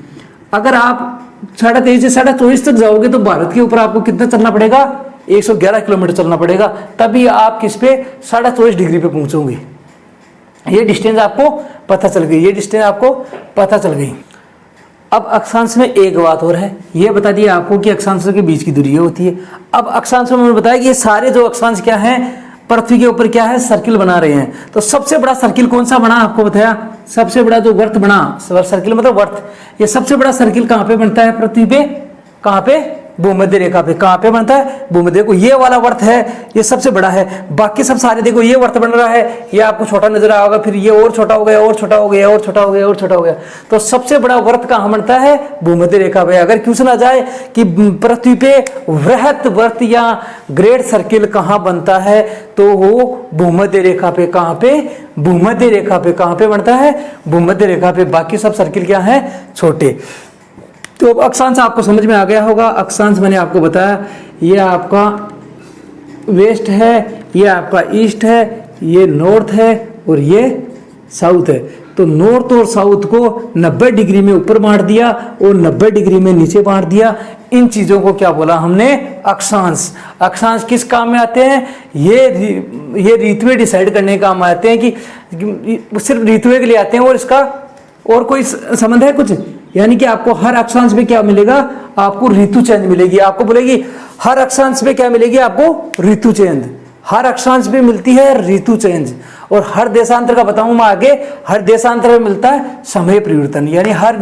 अगर आप 23.5 से 24.5 तक जाओगे तो भारत के ऊपर आपको कितना चलना पड़ेगा, 111 किलोमीटर चलना पड़ेगा, तभी आप किस पे 24.5 डिग्री पे पहुंचोगे। ये डिस्टेंस आपको पता चल गई, ये डिस्टेंस आपको पता चल गई। अब अक्षांश में एक बात और है, ये बता दिया आपको कि अक्षांशों के बीच की दूरी ये होती है। अब अक्षांशों में बताया कि ये सारे जो अक्षांश क्या है, पृथ्वी के ऊपर क्या है, सर्किल बना रहे हैं। तो सबसे बड़ा सर्किल कौन सा बना, आपको बताया, सबसे बड़ा जो वर्त बना, सर्किल मतलब वर्त, ये सबसे बड़ा सर्किल कहां पे बनता है पृथ्वी पे, कहां पे, भूमध्य रेखा पे। कहां पे बनता है, भूमध्य को, ये वाला वर्त है, ये सबसे बड़ा है। बाकी सब सारे देखो, ये वर्त बन रहा है, ये आपको छोटा नजर आ होगा, फिर ये और छोटा हो गया, और छोटा हो गया, और छोटा हो गया, और छोटा हो गया। तो सबसे बड़ा वर्त कहां बनता है, भूमध्य रेखा पे। अगर क्वेश्चन आ जाए कि पृथ्वी पे वृहत वर्त या ग्रेट सर्किल कहां बनता है, तो वो भूमध्य रेखा पे। कहां पे, भूमध्य रेखा पे। कहां पे बनता है, भूमध्य रेखा पे। बाकी सब सर्किल क्या है, छोटे। तो अब अक्षांश आपको समझ में आ गया होगा। अक्षांश मैंने आपको बताया, ये आपका वेस्ट है, ये आपका ईस्ट है, ये नॉर्थ है और ये साउथ है। तो नॉर्थ और साउथ को 90 डिग्री में ऊपर बांट दिया और 90 डिग्री में नीचे बांट दिया। इन चीजों को क्या बोला हमने? अक्षांश। अक्षांश किस काम में आते हैं? ये ऋतुएं डिसाइड करने का काम आते हैं कि सिर्फ ऋतुएं के लिए आते हैं, और इसका और कोई संबंध है कुछ? यानी कि आपको हर अक्षांश में क्या मिलेगा? आपको ऋतु चेंज मिलेगी। आपको बोलेगी हर अक्षांश में क्या मिलेगी? आपको ऋतु चेंज। हर अक्षांश में मिलती है ऋतु चेंज। और हर देशांतर का बताऊं मैं आगे, हर देशांतर में मिलता है समय परिवर्तन। यानी हर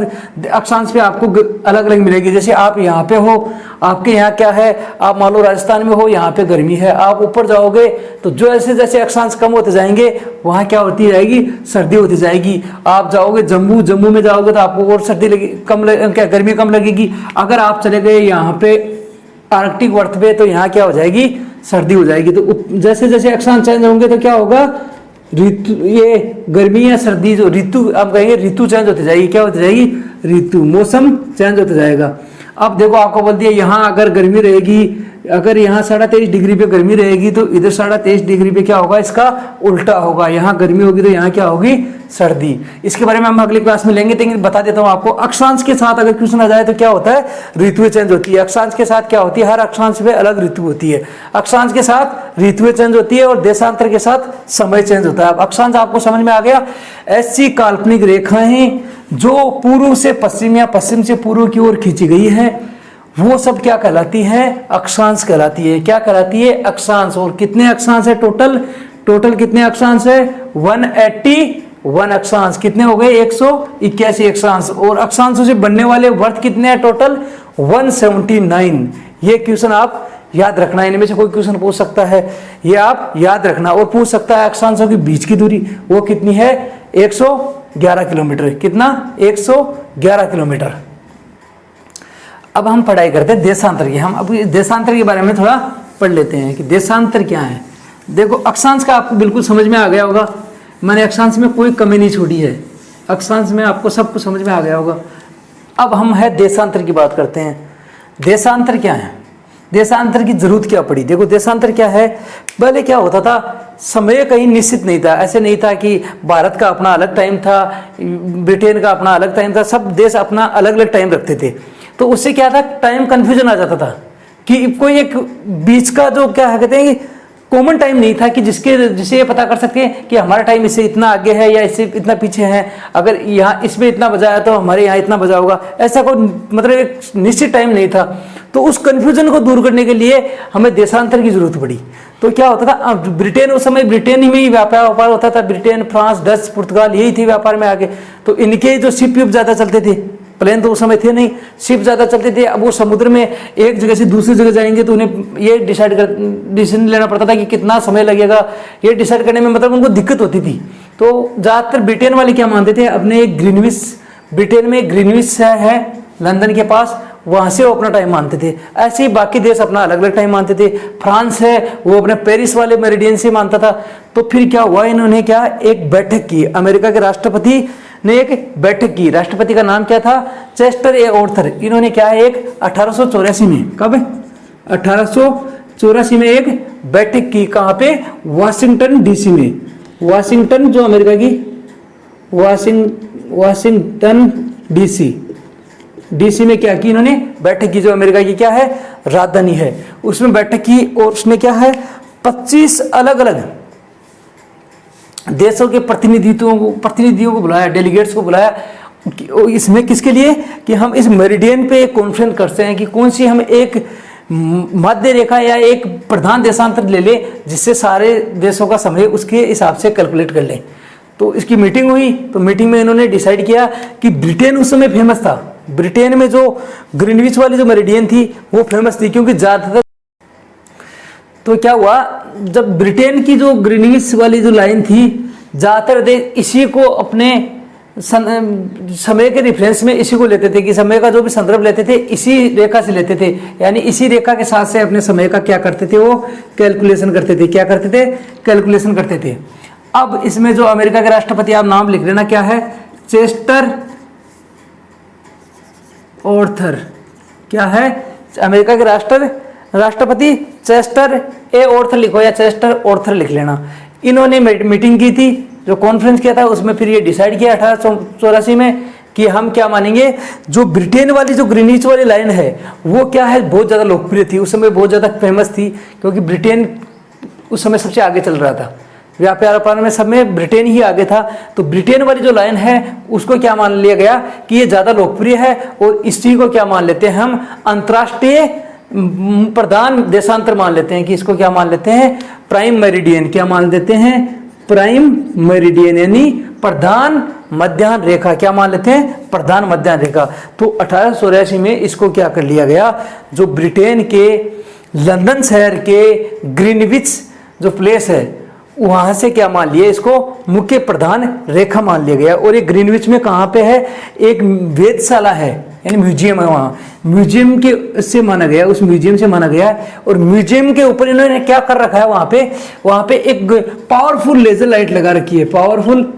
अक्षांश पे आपको अलग अलग मिलेगी। जैसे आप यहाँ पे हो, आपके यहाँ क्या है, आप मान लो राजस्थान में हो, यहाँ पे गर्मी है। आप ऊपर जाओगे तो जो ऐसे जैसे अक्षांश कम होते जाएंगे वहाँ क्या होती जाएगी? सर्दी होती जाएगी। आप जाओगे जम्मू में जाओगे तो आपको और सर्दी लगी क्या गर्मी कम लगेगी। अगर आप चले गए यहाँ पे आर्कटिक वर्त पे तो यहाँ क्या हो जाएगी? सर्दी हो जाएगी। तो जैसे जैसे अक्षांश चेंज होंगे तो क्या होगा? ऋतु, ये गर्मी या सर्दी जो ऋतु आप कहेंगे ऋतु चेंज होती जाएगी। क्या होती जाएगी? ऋतु, मौसम चेंज होता जाएगा। अब देखो आपको बोल दिया यहाँ अगर गर्मी रहेगी, अगर यहाँ 23.5 डिग्री पे गर्मी रहेगी तो इधर 23.5 डिग्री पे क्या होगा? इसका उल्टा होगा। यहाँ गर्मी होगी तो यहाँ क्या होगी? सर्दी। इसके बारे में हम अगली क्लास में लेंगे, लेकिन बता देता हूँ आपको। अक्षांश के साथ अगर क्वेश्चन आ जाए तो क्या होता है? ऋतुएं चेंज होती है। अक्षांश के साथ क्या होती है? हर अक्षांश पे अलग ऋतु होती है। अक्षांश के साथ ऋतुएं चेंज होती है और देशांतर के साथ समय चेंज होता है। अब अक्षांश आपको समझ में आ गया? ऐसी काल्पनिक रेखाएं जो पूर्व से पश्चिम या पश्चिम से पूर्व की ओर खींची गई है वो सब क्या कहलाती है? अक्षांश कहलाती है। क्या कहलाती है? अक्षांश। और कितने अक्षांश है टोटल कितने अक्षांश है? 181 अक्षांश। कितने हो गए? 181 अक्षांश। और अक्षांशों से बनने वाले वर्त कितने हैं टोटल? 179। ये क्वेश्चन आप याद रखना, इनमें से कोई क्वेश्चन पूछ सकता है, ये आप याद रखना। और पूछ सकता है अक्षांशों के बीच की दूरी वो कितनी है? 111 किलोमीटर। कितना? 111 किलोमीटर। अब हम पढ़ाई करते हैं देशांतर की। हम अब देशांतर के बारे में थोड़ा पढ़ लेते हैं कि देशांतर क्या है। देखो अक्षांश का आपको बिल्कुल समझ में आ गया होगा। मैंने अक्षांश में कोई कमी नहीं छोड़ी है। अक्षांश में आपको सब कुछ समझ में आ गया होगा। अब हम है देशांतर की बात करते हैं। देशांतर क्या है? देशांतर की जरूरत क्या पड़ी? देखो देशांतर क्या है? पहले क्या होता था? समय कहीं निश्चित नहीं था। ऐसे नहीं था कि भारत का अपना अलग टाइम था, ब्रिटेन का अपना अलग टाइम था, सब देश अपना अलग अलग टाइम रखते थे। तो उससे क्या था? टाइम कंफ्यूजन आ जाता था कि कोई एक बीच का जो क्या कहते हैं कि कॉमन टाइम नहीं था कि जिसे ये पता कर सकते हैं कि हमारा टाइम इससे इतना आगे है या इससे इतना पीछे है। अगर यहाँ इसमें इतना बजा है तो हमारे यहाँ इतना बजा होगा। ऐसा कोई मतलब एक निश्चित टाइम नहीं था। तो उस कंफ्यूजन को दूर करने के लिए हमें देशांतर की जरूरत पड़ी। तो क्या होता था? ब्रिटेन उस समय ब्रिटेन ही में ही व्यापार होता था। ब्रिटेन, फ्रांस, डच, पुर्तगाल यही थी व्यापार में आगे। तो इनके जो शिप ज्यादा चलते थे, प्लेन तो उस समय थे नहीं, शिप ज्यादा चलते थे। अब वो समुद्र में एक जगह से दूसरी जगह जाएंगे तो उन्हें ये डिसीजन लेना पड़ता था कि कितना समय लगेगा। ये डिसाइड करने में मतलब उनको दिक्कत होती थी। तो ज्यादातर ब्रिटेन वाले क्या मानते थे? अपने एक ग्रीनविच, ब्रिटेन में ग्रीनविच है लंदन के पास, वहां से वो अपना टाइम मानते थे। ऐसे ही बाकी देश अपना अलग अलग टाइम मानते थे। फ्रांस है वो अपने पेरिस वाले मेरिडियन से मानता था। तो फिर क्या हुआ? इन्होंने क्या एक बैठक की। अमेरिका के राष्ट्रपति ने एक बैठक की। राष्ट्रपति का नाम क्या था? चेस्टर ए ऑर्थर। इन्होंने क्या है एक 1884 में, कब? 1884 में एक बैठक की। कहाँ पे? वाशिंगटन डीसी में। वाशिंगटन जो अमेरिका की वाशिंगटन डीसी में क्या की इन्होंने? बैठक की, जो अमेरिका की क्या है? राजधानी है। उसमें बैठक की और उसने क्या है? 25 अलग अलग देशों के प्रतिनिधियों को बुलाया, डेलीगेट्स को बुलाया। इसमें किसके लिए? कि हम इस मेरिडियन पे एक कॉन्फ्रेंस करते हैं कि कौन सी हम एक मध्य रेखा या एक प्रधान देशांतर ले ले जिससे सारे देशों का समय उसके हिसाब से कैलकुलेट कर लें। तो इसकी मीटिंग हुई। तो मीटिंग में इन्होंने डिसाइड किया कि ब्रिटेन उस समय फेमस था। ब्रिटेन में जो ग्रीनविच वाली जो मेरिडियन थी वो फेमस थी, क्योंकि ज्यादातर तो क्या हुआ? जब ब्रिटेन की जो ग्रीनविच वाली जो लाइन थी, ज्यादातर देश इसी को अपने समय के रेफरेंस में इसी को लेते थे कि समय का जो भी संदर्भ लेते थे इसी रेखा से लेते थे। यानी इसी रेखा के साथ से अपने समय का क्या करते थे? वो कैलकुलेशन करते थे। क्या करते थे? कैलकुलेशन करते थे। अब इसमें जो अमेरिका के राष्ट्रपति, आप नाम लिख लेना, क्या है? Chester Arthur. क्या है? अमेरिका के राष्ट्रपति चेस्टर ए ऑर्थर लिखो या चेस्टर ऑर्थर लिख लेना। इन्होंने मीटिंग की थी जो कॉन्फ्रेंस किया था उसमें फिर ये डिसाइड किया 1884 में कि हम क्या मानेंगे, जो ब्रिटेन वाली जो ग्रीनिच वाली लाइन है वो क्या है, बहुत ज़्यादा लोकप्रिय थी, उस समय बहुत ज़्यादा फेमस थी, क्योंकि ब्रिटेन उस समय सबसे आगे चल रहा था, व्यापार व्यापार में सब में ब्रिटेन ही आगे था। तो ब्रिटेन वाली जो लाइन है उसको क्या मान लिया गया कि ये ज़्यादा लोकप्रिय है, और इस चीज़ को क्या मान लेते हैं हम, अंतर्राष्ट्रीय प्रधान देशांतर मान लेते हैं, कि इसको क्या मान लेते हैं, प्राइम मेरिडियन। क्या मान लेते हैं, प्राइम मेरिडियन, यानी प्रधान मध्याह्न रेखा। क्या मान लेते हैं, प्रधान मध्याह्न रेखा। तो 1884 में इसको क्या कर लिया गया, जो ब्रिटेन के लंदन शहर के ग्रीनविच जो प्लेस है वहां से क्या मान लिया, इसको मुख्य प्रधान रेखा मान लिया गया। और ये ग्रीनविच में कहाँ पे है, एक वेधशाला है, यानी म्यूजियम है, वहाँ म्यूजियम के से माना गया, उस म्यूजियम से माना गया। और म्यूजियम के ऊपर इन्होंने क्या कर रखा है, वहाँ पे एक पावरफुल लेजर लाइट लगा रखी है, powerful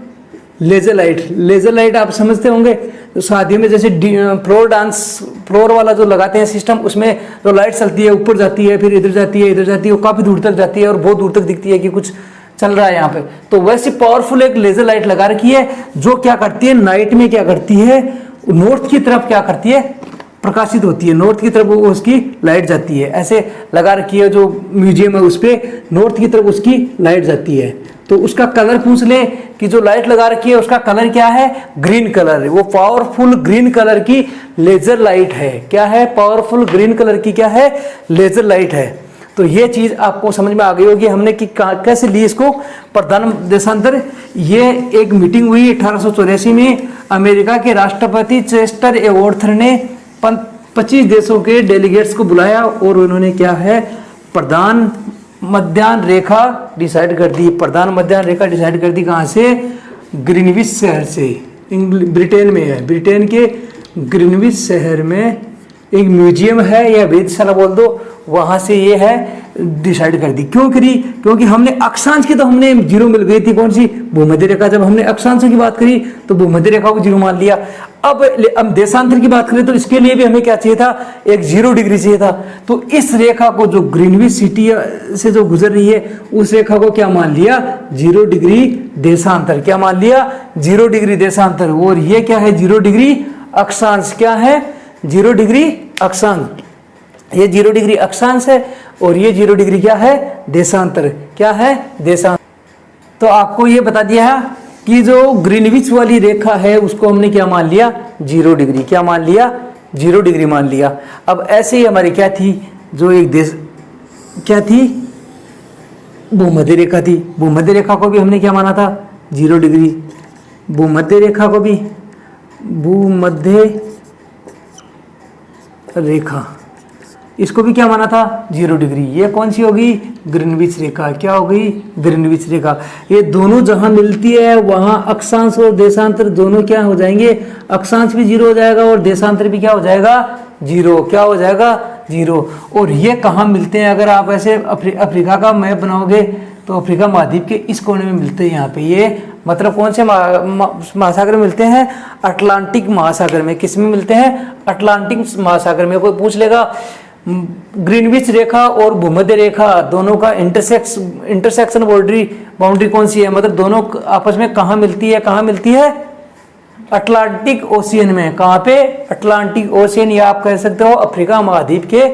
laser light. Laser light आप समझते होंगे, तो शादी में जैसे फ्लोर वाला जो लगाते हैं सिस्टम, उसमें जो लाइट चलती है, ऊपर जाती है, फिर इधर जाती है, इधर जाती है, वो काफ़ी दूर तक जाती है और बहुत दूर तक दिखती है कि कुछ चल रहा है यहाँ पे। तो वैसे पावरफुल एक लेजर लाइट लगा रखी है, जो क्या करती है, नाइट में क्या करती है, नॉर्थ की तरफ क्या करती है, प्रकाशित होती है, नॉर्थ की तरफ वो उसकी लाइट जाती है। ऐसे लगा रखी है जो म्यूजियम है, उस पर नॉर्थ की तरफ उसकी लाइट जाती है। तो उसका कलर पूछ ले कि जो लाइट लगा रखी है उसका कलर क्या है, ग्रीन कलर है। वो पावरफुल ग्रीन कलर की लेजर लाइट है। क्या है, पावरफुल ग्रीन कलर की क्या है, लेजर लाइट है। तो ये चीज आपको समझ में आ गई होगी हमने कि कैसे ली इसको, प्रधान देशांतर। ये एक मीटिंग हुई 1884 में, अमेरिका के राष्ट्रपति चेस्टर ए वॉर्थर ने 25 देशों के डेलीगेट्स को बुलाया, और उन्होंने क्या है, प्रधान मध्याह्न रेखा डिसाइड कर दी। प्रधान मध्याह्न रेखा डिसाइड कर दी कहाँ से, ग्रीनविच शहर से, ब्रिटेन में है। ब्रिटेन के ग्रीनविच शहर में एक म्यूजियम है या वेधशाला बोल दो, वहाँ से ये है डिसाइड कर दी। क्यों करी, क्योंकि हमने अक्षांश की तो हमने जीरो मिल गई थी, कौन सी, भूमध्य रेखा। जब हमने अक्षांशों की बात करी तो भूमध्य रेखा को जीरो मान लिया। अब देशांतर की बात करें तो इसके लिए भी हमें क्या चाहिए था, एक 0 डिग्री चाहिए था। तो इस रेखा को, जो ग्रीनविच सिटी से जो गुजर रही है, उस रेखा को क्या मान लिया, 0 डिग्री देशांतर। क्या मान लिया, 0 डिग्री देशांतर। और ये क्या है, 0 डिग्री अक्षांश। क्या है, 0 डिग्री अक्षांश। ये 0 डिग्री अक्षांश है, और ये 0 डिग्री क्या है, देशांतर। क्या है, देशांतर। तो आपको ये बता दिया है कि जो ग्रीनविच वाली रेखा है उसको हमने क्या मान लिया, 0 डिग्री। क्या मान लिया, 0 डिग्री मान लिया। अब ऐसे ही हमारी क्या थी, जो एक देश क्या थी, भूमध्य रेखा थी। भूमध्य रेखा को भी हमने क्या माना था, 0 डिग्री। भूमध्य रेखा को भी, भूमध्य रेखा, इसको भी क्या माना था, 0 डिग्री। ये कौन सी होगी, ग्रीनविच रेखा। क्या हो गई, ग्रीनविच रेखा। ये दोनों जहां मिलती है वहां अक्षांश और देशांतर दोनों क्या हो जाएंगे, अक्षांश भी 0 हो जाएगा और देशांतर भी क्या हो जाएगा, 0। क्या हो जाएगा, 0। और ये कहाँ मिलते हैं, अगर आप ऐसे अफ्रीका का मैप बनाओगे तो अफ्रीका महाद्वीप के इस कोने में मिलते हैं। यहाँ पे ये मतलब कौन से महासागर में मिलते हैं, अटलांटिक महासागर में। किस में मिलते हैं, अटलांटिक महासागर में। कोई पूछ लेगा ग्रीनविच रेखा और भूमध्य रेखा दोनों का इंटरसेक्शन बाउंड्री कौन सी है, मतलब दोनों आपस में कहाँ मिलती है, कहाँ मिलती है, अटलांटिक ओशियन में। कहाँ पे, अटलांटिक ओशियन, या आप कह सकते हो अफ्रीका महाद्वीप के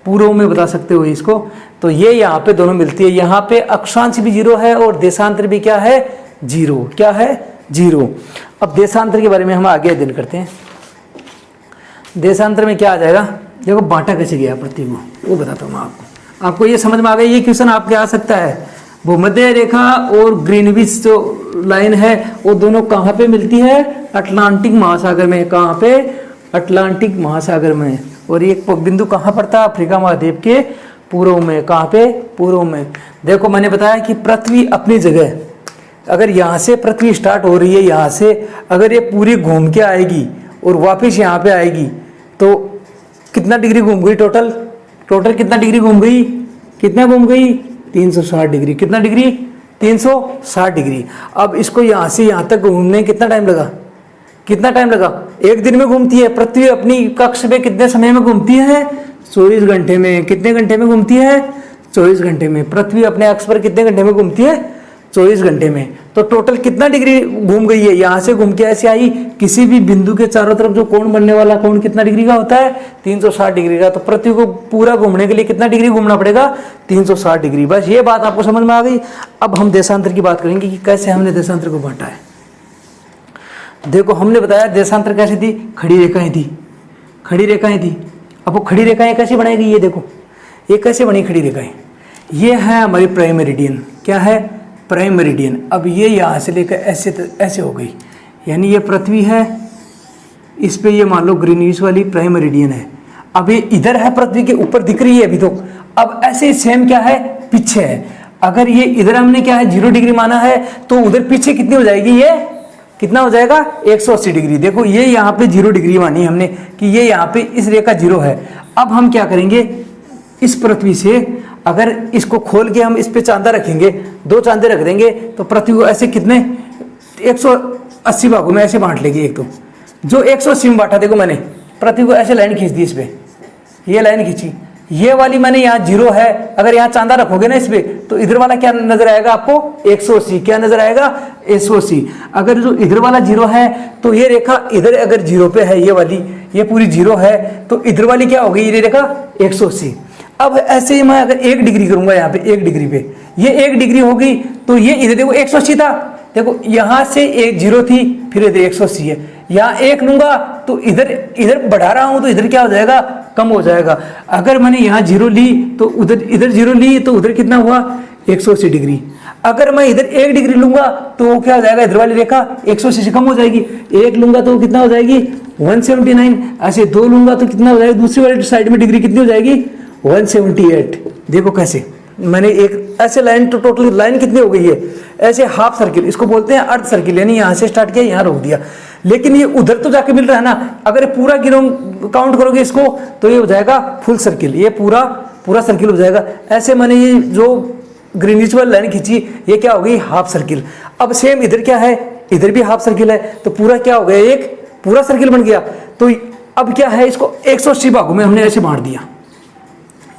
पूर्व में बता सकते हो इसको। तो ये यहाँ पे दोनों मिलती है। यहाँ पे अक्षांश भी 0 है और देशांतर भी क्या है, 0। क्या है, 0। अब देशांतर के बारे में हम आगे अध्ययन करते हैं। देशांतर में क्या आ जाएगा, देखो बांटा कैसे गया पृथ्वी को, वो बताता हूँ मैं आपको। आपको ये समझ में आ गया, ये क्वेश्चन आपके आ सकता है। भूमध्य रेखा और ग्रीनविच जो लाइन है वो दोनों कहाँ पे मिलती है, अटलांटिक महासागर में। कहाँ पे, अटलांटिक महासागर में। और ये बिंदु कहाँ पड़ता है, अफ्रीका महाद्वीप के पूर्व में। कहाँ पे, पूर्व में। देखो मैंने बताया कि पृथ्वी अपनी जगह, अगर यहाँ से पृथ्वी स्टार्ट हो रही है, यहाँ से अगर ये पूरी घूम के आएगी और वापस यहाँ पे आएगी तो कितना डिग्री घूम गई, टोटल कितना डिग्री घूम गई, कितना घूम गई, 360 डिग्री। कितना डिग्री, 360 डिग्री। अब इसको यहाँ से यहाँ तक घूमने कितना टाइम लगा, कितना टाइम लगा, एक दिन में घूमती है पृथ्वी अपनी कक्ष में। कितने समय में घूमती है, 24 घंटे में। कितने घंटे में घूमती है, 24 घंटे में। पृथ्वी अपने अक्ष पर कितने घंटे में घूमती है, 24 घंटे में। तो टोटल कितना डिग्री घूम गई है, यहाँ से घूम के ऐसे आई, किसी भी बिंदु के चारों तरफ जो कोण बनने वाला कोण कितना डिग्री का होता है, 360 डिग्री का। तो पृथ्वी को पूरा घूमने के लिए कितना डिग्री घूमना पड़ेगा, 360 डिग्री। बस ये बात आपको समझ में आ गई। अब हम देशांतर की बात करेंगे कि कैसे हमने देशांतर को बांटा है। देखो हमने बताया देशांतर कैसे थी, खड़ी रेखाएं थी, खड़ी रेखाएं थी। अब वो खड़ी रेखाएं कैसे बनाएगी, ये देखो ये कैसे बनी खड़ी रेखाएं। ये है हमारी प्राइम मेरिडियन, क्या है, प्राइम मेरिडियन। अब ये यहाँ से लेकर ऐसे हो गई, यानी ये पृथ्वी है, इस पे ये मान लो ग्रीनविच वाली प्राइम मेरिडियन है। अब ये इधर है, पृथ्वी के ऊपर दिख रही है अभी तो। अब ऐसे सेम क्या है, पीछे है। अगर ये इधर हमने क्या है 0 डिग्री माना है, तो उधर पीछे कितनी हो जाएगी, ये कितना हो जाएगा 180 डिग्री। देखो ये यहाँ पे 0 डिग्री मानी हमने कि ये यहाँ पे इस रेखा 0 है। अब हम क्या करेंगे, इस पृथ्वी से अगर इसको खोल के हम इस पे चांदा रखेंगे, 2 चांदे रख देंगे, तो पृथ्वी को ऐसे कितने 180 भागों में ऐसे बांट लेगी। एक तो जो 180 में बांटा, देखो मैंने पृथ्वी को ऐसे लाइन खींच दी, इस पे ये लाइन खींची, ये वाली मैंने यहाँ 0 है, अगर यहाँ चांदा रखोगे ना इस पे, तो इधर वाला क्या नजर आएगा आपको 180, क्या नजर आएगा 180। अगर जो इधर वाला 0 है, तो ये रेखा इधर अगर 0 पे है, ये वाली ये पूरी 0 है, तो इधर वाली क्या होगी, ये रेखा 180। अब ऐसे ही मैं अगर 1 डिग्री करूंगा, यहाँ पे 1 डिग्री पे ये 1 डिग्री होगी, तो ये इधर देखो 180 था, देखो यहाँ से 0 थी, फिर इधर 180 है। यहाँ 1 लूंगा तो इधर बढ़ा रहा हूं, तो इधर क्या हो जाएगा, कम हो जाएगा। अगर मैंने यहाँ 0 ली तो इधर 0 ली, तो उधर कितना हुआ 180 डिग्री। अगर मैं इधर 1 डिग्री लूंगा तो वो क्या हो जाएगा, इधर वाली रेखा 180 से कम हो जाएगी। 1 लूंगा तो कितना हो जाएगी 179। ऐसे 2 लूंगा तो कितना हो जाएगा, दूसरी वाली साइड में डिग्री कितनी हो जाएगी 178। देखो कैसे मैंने एक ऐसे लाइन, तो टोटल लाइन कितनी हो गई है, ऐसे हाफ सर्किल, इसको बोलते हैं अर्ध सर्किल, यानी यहाँ से स्टार्ट किया यहाँ रोक दिया। लेकिन ये उधर तो जाके मिल रहा है ना, अगर पूरा काउंट करोगे इसको, तो ये हो जाएगा फुल सर्किल, ये पूरा सर्किल हो जाएगा। ऐसे मैंने ये जो ग्रीनविच वाली लाइन खींची, ये क्या हो गई हाफ सर्किल। अब सेम इधर क्या है, इधर भी हाफ सर्किल है, तो पूरा क्या हो गया, एक पूरा सर्किल बन गया। तो अब क्या है, इसको 180 भागों में हमने ऐसे बांट दिया,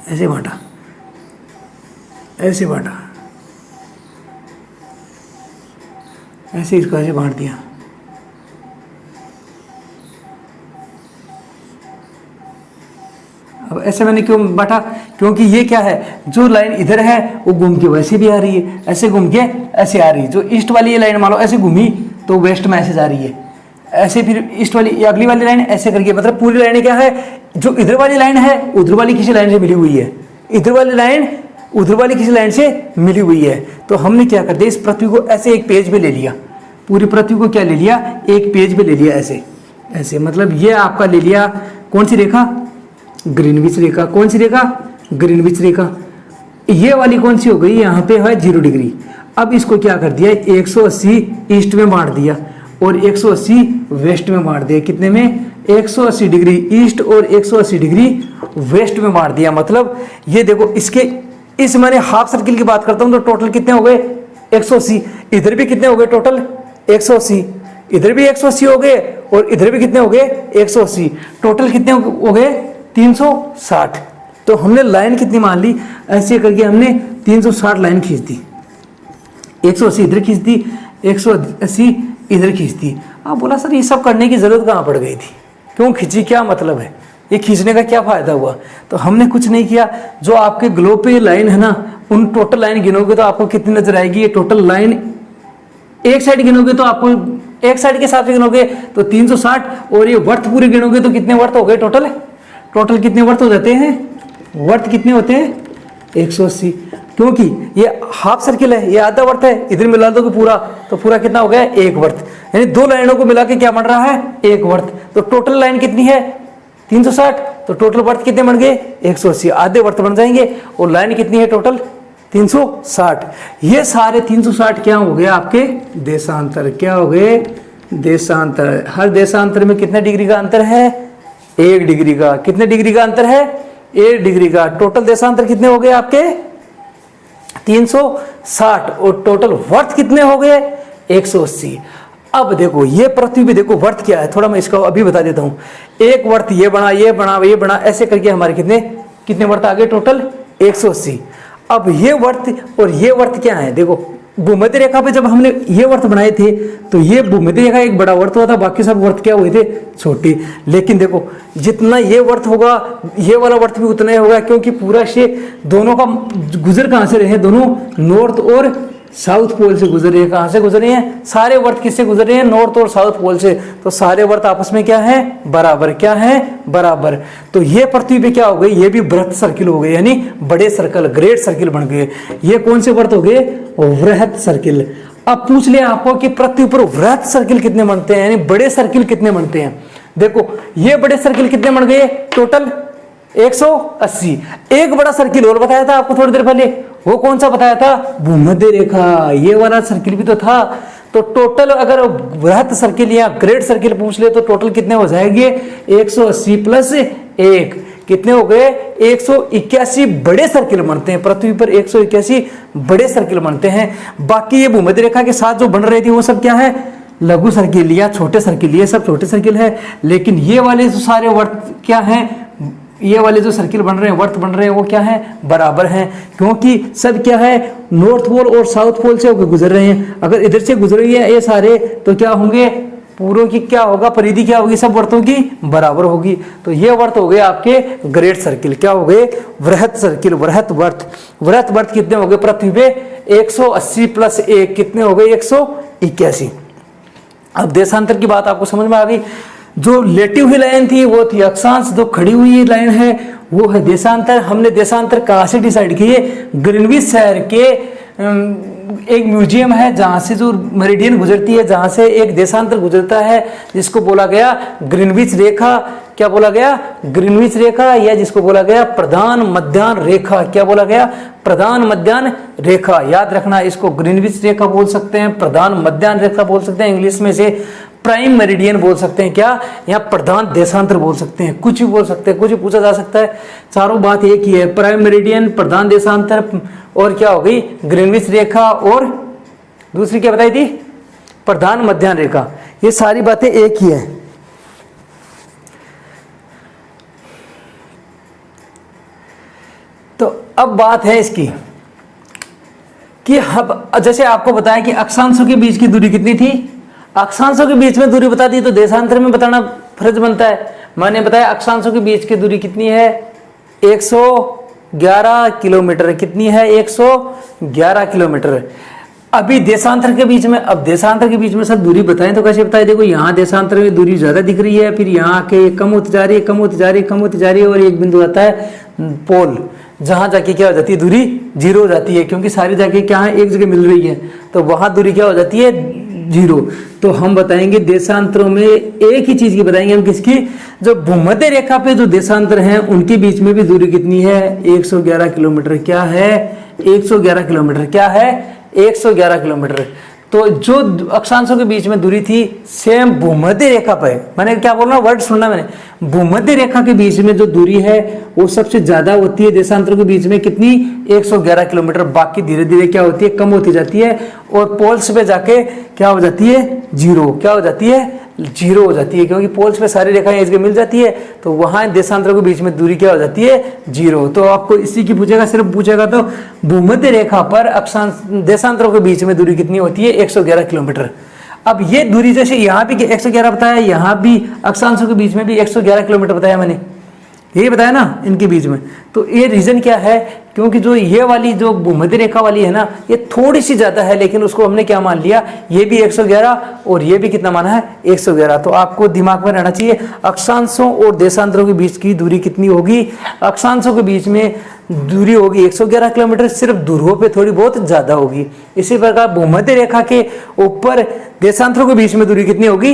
ऐसे बांटा, ऐसे बांटा, ऐसे इसको ऐसे बांट दिया। अब ऐसे मैंने क्यों बांटा, क्योंकि ये क्या है, जो लाइन इधर है वो घूम के वैसे भी आ रही है, ऐसे घूम के ऐसे आ रही है। जो ईस्ट वाली ये लाइन मान लो ऐसे घूमी तो वेस्ट में ऐसे जा रही है, ऐसे फिर ईस्ट वाली अगली वाली लाइन ऐसे करके, मतलब पूरी लाइन क्या है, जो इधर वाली लाइन है उधर वाली किसी लाइन से मिली हुई है, इधर वाली लाइन उधर वाली किसी लाइन से मिली हुई है। तो हमने क्या कर दिया, इस पृथ्वी को ऐसे एक पेज पे ले लिया, पूरी पृथ्वी को क्या ले लिया, एक पेज पे ले लिया, ऐसे ऐसे। मतलब ये आपका ले लिया कौन सी रेखा, ग्रीनविच रेखा। कौन सी रेखा, ग्रीनविच रेखा। ये वाली कौन सी हो गई, यहाँ पे है 0 डिग्री। अब इसको क्या कर दिया, 180 ईस्ट में बांट दिया और 180 वेस्ट में बांट दिया। कितने में, 180 डिग्री ईस्ट और 180 डिग्री वेस्ट में बांट दिया। मतलब ये देखो, इसके इस मैंने हाफ सर्किल की बात करता हूं, तो टोटल कितने हो गए 180। इधर भी कितने हो गए टोटल 180, इधर भी 180 हो गए और इधर भी कितने हो गए 180। टोटल कितने हो गए 360। तो हमने लाइन कितनी मान ली, ऐसे करके हमने 360 लाइन खींच दी, 180 इधर खींच दी, 180 इधर खींच दी। आप बोला सर ये सब करने की जरूरत कहाँ पड़ गई थी, क्यों खींची, क्या मतलब है, ये खींचने का क्या फायदा हुआ। तो हमने कुछ नहीं किया, जो आपके ग्लोब पे लाइन है ना, उन टोटल लाइन गिनोगे तो आपको कितनी नजर आएगी, ये टोटल लाइन एक साइड गिनोगे तो आपको एक साइड के साथ गिनोगे तो 360, और ये वर्त पूरे गिनोगे तो कितने वर्त हो गए टोटल कितने वर्त हो जाते हैं, वर्त कितने होते हैं 180। क्योंकि ये हाफ सर्किल है, ये आधा वर्त है, इधर मिला दोगे पूरा तो पूरा कितना हो गया 1 वर्त, यानी 2 लाइनों को मिला के क्या बन रहा है 1 वर्त। तो टोटल लाइन कितनी है 360, तो टोटल वर्त कितने बन गए 180, आधे वर्त बन जाएंगे। और लाइन कितनी है टोटल 360। ये सारे 360 क्या हो गए आपके देशांतर, क्या हो गए देशांतर। हर देशांतर में कितने डिग्री का अंतर है 1 डिग्री का। कितने डिग्री का अंतर है 1 डिग्री का। टोटल देशांतर कितने हो गए आपके 360 और टोटल वर्त कितने हो गए 180। अब देखो ये पृथ्वी पे देखो वर्त क्या है, थोड़ा मैं इसको अभी बता देता हूँ। एक वर्त ये बना, ये बना, ये बना, ऐसे करके हमारे कितने वर्त आ गए टोटल 180। अब ये वर्त और ये वर्त क्या है, देखो भूमध्य रेखा पे जब हमने ये वर्त बनाए थे तो ये भूमध्य रेखा एक बड़ा वर्त हुआ था, बाकी सब वर्त क्या हुए थे, छोटे। लेकिन देखो जितना ये वर्त होगा ये वाला वर्त भी उतना ही होगा, क्योंकि पूरा से दोनों का गुजर कहाँ से रहे हैं, दोनों नॉर्थ और साउथ पोल से गुजर रहे हैं। कहाँ से गुजर रहे हैं, सारे वर्त किससे गुजर रहे हैं, नॉर्थ और साउथ पोल से। तो सारे वर्त आपस में क्या है, बराबर, क्या है, बराबर। तो ये पृथ्वी पे क्या हो गई, ये भी वृत्त सर्किल हो गए, यानी बड़े सर्कल, ग्रेट सर्किल बन गए। ये कौन से वर्त हो गए, वृहत सर्किल। अब पूछ लिया आपको कि पृथ्वी पर वृहत सर्किल कितने बनते हैं, यानी बड़े सर्किल कितने बनते हैं। देखो ये बड़े सर्किल कितने बन गए, टोटल 180। एक बड़ा सर्किल और बताया था आपको थोड़ी देर पहले, वो कौन सा बताया था, भूमध्य रेखा, ये वाला सर्किल भी तो था। तो टोटल अगर वृहत सर्किल या ग्रेट सर्किल पूछ ले तो टोटल कितने हो जाएंगे, 180 प्लस 1 कितने हो गए, 181 बड़े सर्किल बनते हैं। पृथ्वी पर 181 बड़े सर्किल बनते हैं। बाकी ये भूमध्य रेखा के साथ जो बन रहे थे वो सब क्या है, लघु सर्किल या छोटे सर्किल, ये सब छोटे सर्किल है। लेकिन ये वाले जो सारे वर्त क्या हैं, ये वाले जो सर्किल बन रहे हैं, वर्त बन रहे हैं, वो क्या है, बराबर हैं, क्योंकि सब क्या है, नॉर्थ पोल और साउथ पोल से होकर गुजर रहे हैं। अगर इधर से गुजर रही है ये सारे तो क्या होंगे, पूरों की क्या होगा, परिधि क्या होगी, सब वर्तों की बराबर होगी। तो ये वर्त हो गए आपके ग्रेट सर्किल, क्या हो गए, वृहत सर्किल, वृहत वर्त। वृहत वर्त कितने हो गए पृथ्वी पे, 180 प्लस 1 कितने हो गए, 181। अब देशांतर की बात आपको समझ में आ गई। जो लेटी हुई लाइन थी वो थी अक्षांश, जो खड़ी हुई लाइन है वो है देशांतर। हमने देशांतर कहाँ से डिसाइड किए, ग्रीनविच शहर के एक म्यूजियम है जहाँ से जो मेरिडियन गुजरती है, जहाँ से एक देशांतर गुजरता है, जिसको बोला गया ग्रीनविच रेखा। क्या बोला गया, ग्रीनविच रेखा, या जिसको बोला गया प्रधान मध्याह्न रेखा। क्या बोला गया, प्रधान मध्याह्न रेखा। याद रखना, इसको ग्रीनविच रेखा बोल सकते हैं, प्रधान मध्याह्न रेखा बोल सकते हैं, इंग्लिश में से प्राइम मेरिडियन बोल सकते हैं, क्या, यहाँ प्रधान देशांतर बोल सकते हैं, कुछ भी बोल सकते हैं, कुछ भी पूछा जा सकता है। चारों बात एक ही है, प्राइम मेरिडियन, प्रधान देशांतर, और क्या हो गई, ग्रीनविच रेखा, और दूसरी क्या बताई थी, प्रधान मध्याह्न रेखा। ये सारी बातें एक ही है। तो अब बात है इसकी कि अब जैसे आपको बताया कि अक्षांशों के बीच की दूरी कितनी थी, अक्षांशों के बीच में दूरी बता दी तो देशांतर में बताना फर्ज बनता है। मैंने बताया अक्षांशों के बीच की दूरी कितनी है, 111 किलोमीटर। कितनी है, 111 किलोमीटर। अभी देशांतर के बीच में, अब देशांतर के बीच में सब दूरी बताएं तो कैसे बताएं, देखो यहाँ देशांतर में दूरी ज्यादा दिख रही है, फिर यहाँ आके कम होती जा रही है, कम होती जा रही है, कम होती जा रही है, और एक बिंदु आता है पोल, जहां जाके क्या हो जाती है, दूरी 0 हो जाती है, क्योंकि सारी जगह क्या है, एक जगह मिल रही है, तो वहां दूरी क्या हो जाती है, 0। तो हम बताएंगे देशांतरों में एक ही चीज की बताएंगे हम, किसकी, जो भूमध्य रेखा पे जो देशांतर हैं उनके बीच में भी दूरी कितनी है, 111 किलोमीटर। क्या है, 111 किलोमीटर। क्या है, 111 किलोमीटर। तो जो अक्षांशों के बीच में दूरी थी सेम भूमध्य रेखा पर, मैंने क्या बोल रहा हूँ, वर्ड सुनना मैंने, भूमध्य रेखा के बीच में जो दूरी है वो सबसे ज्यादा होती है देशांतरों के बीच में, कितनी, 111 किलोमीटर। बाकी धीरे धीरे क्या होती है, कम होती जाती है, और पोल्स पे जाके क्या हो जाती है, 0। क्या हो जाती है, 0 हो जाती है, क्योंकि पोल्स पे सारी रेखाएं एक जगह मिल जाती है, तो वहां देशांतरों के बीच में दूरी क्या हो जाती है, 0। तो आपको इसी की पूछेगा, सिर्फ पूछेगा तो भूमध्य रेखा पर अक्षांश देशांतरों के बीच में दूरी कितनी होती है, 111 किलोमीटर। अब ये दूरी जैसे यहाँ भी 111 बताया, यहाँ भी अक्षांशों के बीच में भी 111 किलोमीटर बताया मैंने, यही बताया ना इनके बीच में। तो ये रीजन क्या है, क्योंकि जो ये वाली जो भूमध्य रेखा वाली है ना, ये थोड़ी सी ज्यादा है, लेकिन उसको हमने क्या मान लिया, ये भी 111 और ये भी कितना माना है, 111। तो आपको दिमाग में रहना चाहिए अक्षांशों और देशांतरों के बीच की दूरी कितनी होगी, अक्षांशों के बीच में दूरी होगी 111 किलोमीटर, सिर्फ ध्रुवों पे थोड़ी बहुत ज्यादा होगी। इसी प्रकार भूमध्य रेखा के ऊपर देशांतरों के बीच में दूरी कितनी होगी,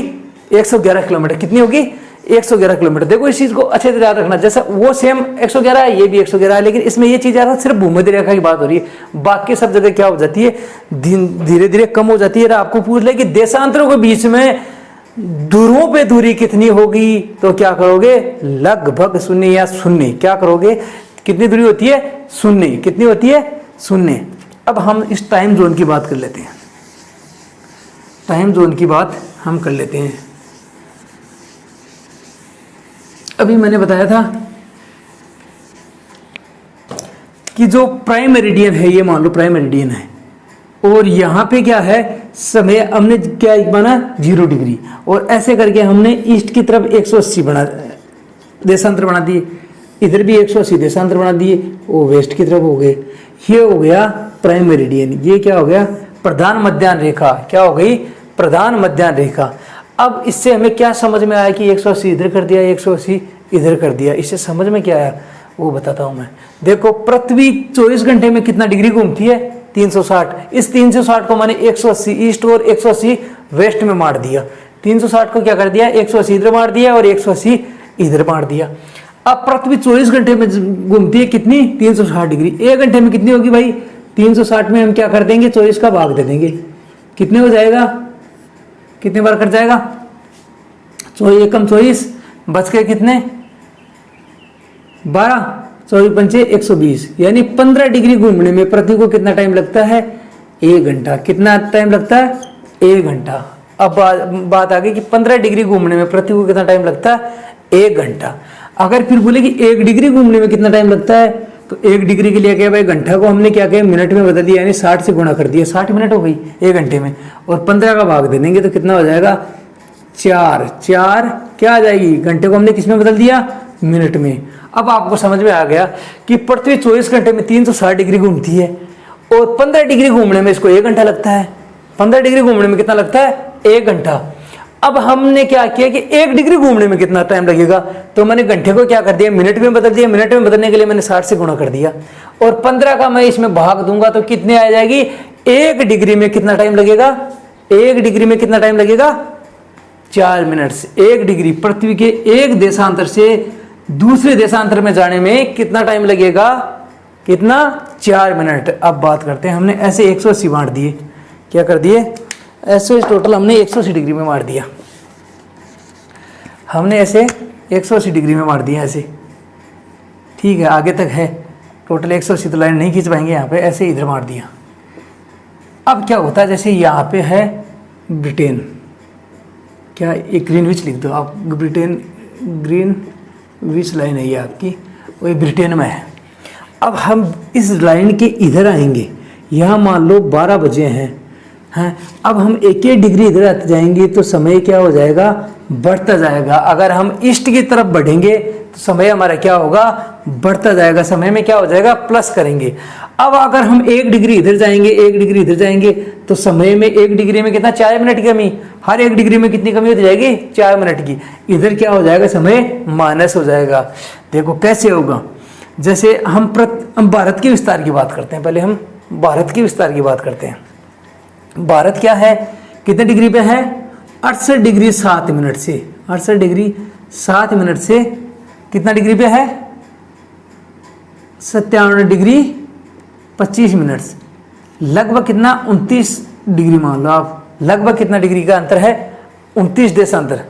111 किलोमीटर। कितनी होगी, 111 किलोमीटर। देखो इस चीज को अच्छे से याद रखना, जैसा वो सेम 111 है, ये भी 111 है, लेकिन इसमें ये चीज याद सिर्फ भूमध्य रेखा की बात हो रही है, बाकी सब जगह क्या हो जाती है, धीरे धीरे कम हो जाती है। आपको पूछ ले कि देशांतरों के बीच में ध्रुवों पे दूरी कितनी होगी, तो क्या करोगे, लगभग 0 या 0। क्या करोगे, कितनी दूरी होती है, 0। कितनी होती है, 0। अब हम इस टाइम जोन की बात कर लेते हैं, टाइम जोन की बात हम कर लेते हैं। अभी मैंने बताया था कि जो प्राइम मेरिडियन है, ये मान लो प्राइम मेरिडियन है, और यहाँ पे क्या है, समय हमने क्या माना 0 डिग्री, और ऐसे करके हमने ईस्ट की तरफ 180 बना देशांतर बना दिए, इधर भी 180 देशांतर बना दिए, वो वेस्ट की तरफ हो गए। ये हो गया प्राइम मेरिडियन, ये क्या हो गया प्रधान मध्याह्न रेखा, क्या हो गई प्रधान मध्याह्न रेखा। अब इससे हमें क्या समझ में आया कि 180 इधर कर दिया, 180 इधर कर दिया, इससे समझ में क्या आया वो बताता हूं मैं। देखो पृथ्वी 24 घंटे में कितना डिग्री घूमती है 360, इस 360 को मैंने 180 ईस्ट और 180 वेस्ट में मार दिया, 360 को क्या कर दिया 180 इधर मार दिया और 180 इधर मार दिया। अब पृथ्वी 24 घंटे में घूमती है कितनी 360 डिग्री, 1 घंटे में कितनी होगी भाई 360 में हम क्या कर देंगे 24 का भाग दे देंगे, कितने हो जाएगा, कितने बार कट जाएगा 24 एकम 24, बच गए कितने 12, 24 पंचे 120, यानी 15 डिग्री घूमने में पृथ्वी को कितना टाइम लगता है 1 घंटा। कितना टाइम लगता है 1 घंटा। अब बात आ गई कि 15 डिग्री घूमने में पृथ्वी को कितना टाइम लगता है 1 घंटा। अगर फिर बोले कि 1 डिग्री घूमने में कितना टाइम लगता है, तो 1 डिग्री के लिए क्या भाई घंटा को हमने क्या किया मिनट में बदल दिया, यानी 60 से गुणा कर दिया, 60 मिनट हो गई 1 घंटे में, और 15 का भाग दे देंगे तो कितना हो जाएगा 4 क्या आ जाएगी, घंटे को हमने किस में बदल दिया मिनट में। अब आपको समझ में आ गया कि पृथ्वी 24 घंटे में 360 डिग्री घूमती है और 15 डिग्री घूमने में इसको 1 घंटा लगता है। 15 डिग्री घूमने में कितना लगता है 1 घंटा। अब हमने क्या किया कि 1 डिग्री घूमने में कितना टाइम लगेगा, तो मैंने घंटे को क्या कर दिया मिनट में बदल दिया, मिनट में बदलने के लिए मैंने 60 से गुणा कर दिया, और 15 का मैं इसमें भाग दूंगा तो कितने आ जाएगी 1 डिग्री में कितना टाइम लगेगा, 1 डिग्री में कितना टाइम लगेगा 4 मिनट से। 1 डिग्री पृथ्वी के एक देशांतर से दूसरे देशांतर में जाने में कितना टाइम लगेगा, कितना 4 मिनट। अब बात करते हैं, हमने ऐसे 180 बांट दिए, क्या कर दिए ऐसे टोटल हमने 180 डिग्री में मार दिया, हमने ऐसे 180 डिग्री में मार दिया ऐसे, ठीक है आगे तक है टोटल 180, तो लाइन नहीं खींच पाएंगे यहाँ पे, ऐसे इधर मार दिया। अब क्या होता है जैसे यहाँ पे है ब्रिटेन, क्या एक ग्रीनविच लिख दो आप, ब्रिटेन ग्रीनविच लाइन है ये आपकी, वही ब्रिटेन में है। अब हम इस लाइन के इधर आएंगे, यहाँ मान लो 12 बजे हैं, अब हम 1 डिग्री इधर आते जाएंगे तो समय क्या हो जाएगा बढ़ता जाएगा। अगर हम ईस्ट की तरफ बढ़ेंगे तो समय हमारा क्या होगा बढ़ता जाएगा, समय में क्या हो जाएगा प्लस करेंगे। अब अगर हम 1 डिग्री इधर जाएंगे 1 डिग्री इधर जाएंगे तो समय में 1 डिग्री में कितना 4 मिनट की कमी, हर 1 डिग्री में कितनी कमी होती जाएगी 4 मिनट की। इधर क्या हो जाएगा समय माइनस हो जाएगा। देखो कैसे होगा, जैसे हम भारत के विस्तार की बात करते हैं, पहले हम भारत के विस्तार की बात करते हैं। भारत क्या है कितने डिग्री पे है 68 डिग्री 7 मिनट से, 68 डिग्री 7 मिनट से कितना डिग्री पे है 97 डिग्री 25 मिनट से, लगभग कितना 29 डिग्री मान लो आप, लगभग कितना डिग्री का अंतर है 29 देशांतर,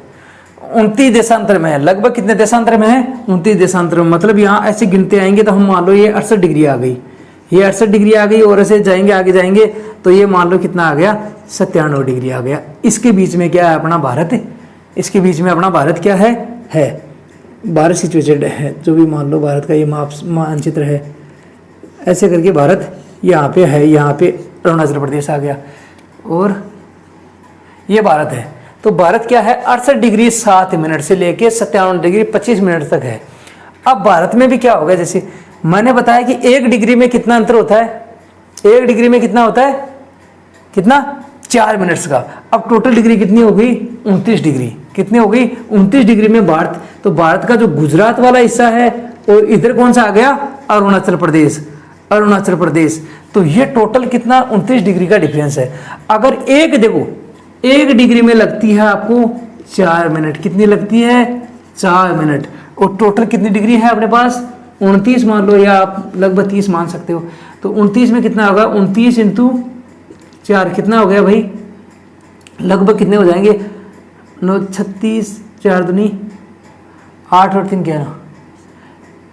29 देशांतर में है, लगभग कितने देशांतर में है 29 देशांतर में। मतलब यहाँ ऐसे गिनते आएंगे तो हम मान लो ये 68 डिग्री आ गई, ये 68 डिग्री आ गई, और ऐसे जाएंगे आगे जाएंगे तो ये मान लो कितना आ गया 97 डिग्री आ गया। इसके बीच में क्या है अपना भारत, इसके बीच में अपना भारत क्या है भारत सिचुएटेड है, जो भी मान लो भारत का ये मानचित्र है, ऐसे करके भारत यहाँ पे है, यहाँ पे अरुणाचल प्रदेश आ गया और ये भारत है। तो भारत क्या है 68 डिग्री 7 मिनट से लेके 97 डिग्री 25 मिनट तक है। अब भारत में भी क्या होगा, जैसे मैंने बताया कि 1 डिग्री में कितना अंतर होता है, 1 डिग्री में कितना होता है कितना 4 मिनट्स का। अब टोटल डिग्री कितनी हो गई 29 डिग्री, कितनी हो गई 29 डिग्री में भारत, तो भारत का जो गुजरात वाला हिस्सा है और इधर कौन सा आ गया अरुणाचल प्रदेश, अरुणाचल प्रदेश। तो ये टोटल कितना 29 डिग्री का डिफरेंस है। अगर देखो 1 डिग्री में लगती है आपको 4 मिनट, कितनी लगती है 4 मिनट, और टोटल कितनी डिग्री है अपने पास 29 मान लो, या आप लगभग 30 मान सकते हो। तो 29 में कितना होगा 29 इंटू 4 कितना हो गया भाई, लगभग कितने हो जाएंगे 9 36 4 दूनी 8 और 3 क्या ना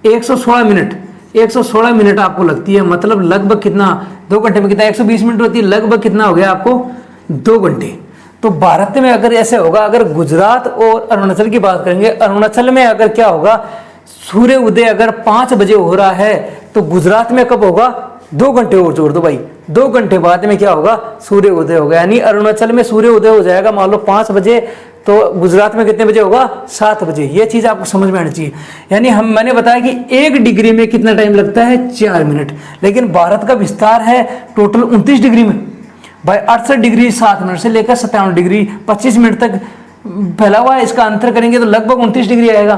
116 मिनट, 116 मिनट आपको लगती है। मतलब लगभग कितना 2 घंटे में कितना 120 मिनट होती है, लगभग कितना हो गया आपको 2 घंटे। तो भारत में अगर ऐसे होगा, अगर गुजरात और अरुणाचल की बात करेंगे, अरुणाचल में अगर क्या होगा सूर्य उदय अगर 5 बजे हो रहा है तो गुजरात में कब होगा 2 घंटे और जोड़ दो भाई, 2 घंटे बाद में क्या होगा, सूर्य उदय होगा। यानी अरुणाचल में सूर्य उदय हो जाएगा मान लो 5 बजे, तो गुजरात में कितने बजे होगा, 7 बजे। ये चीज आपको समझ में आनी चाहिए। यानी मैंने बताया कि 1 डिग्री में कितना टाइम लगता है, 4 मिनट। लेकिन भारत का विस्तार है टोटल 29 डिग्री में भाई, 68 डिग्री 7 मिनट से लेकर 57 डिग्री 25 मिनट तक फैला हुआ है। इसका अंतर करेंगे तो लगभग 29 डिग्री आएगा।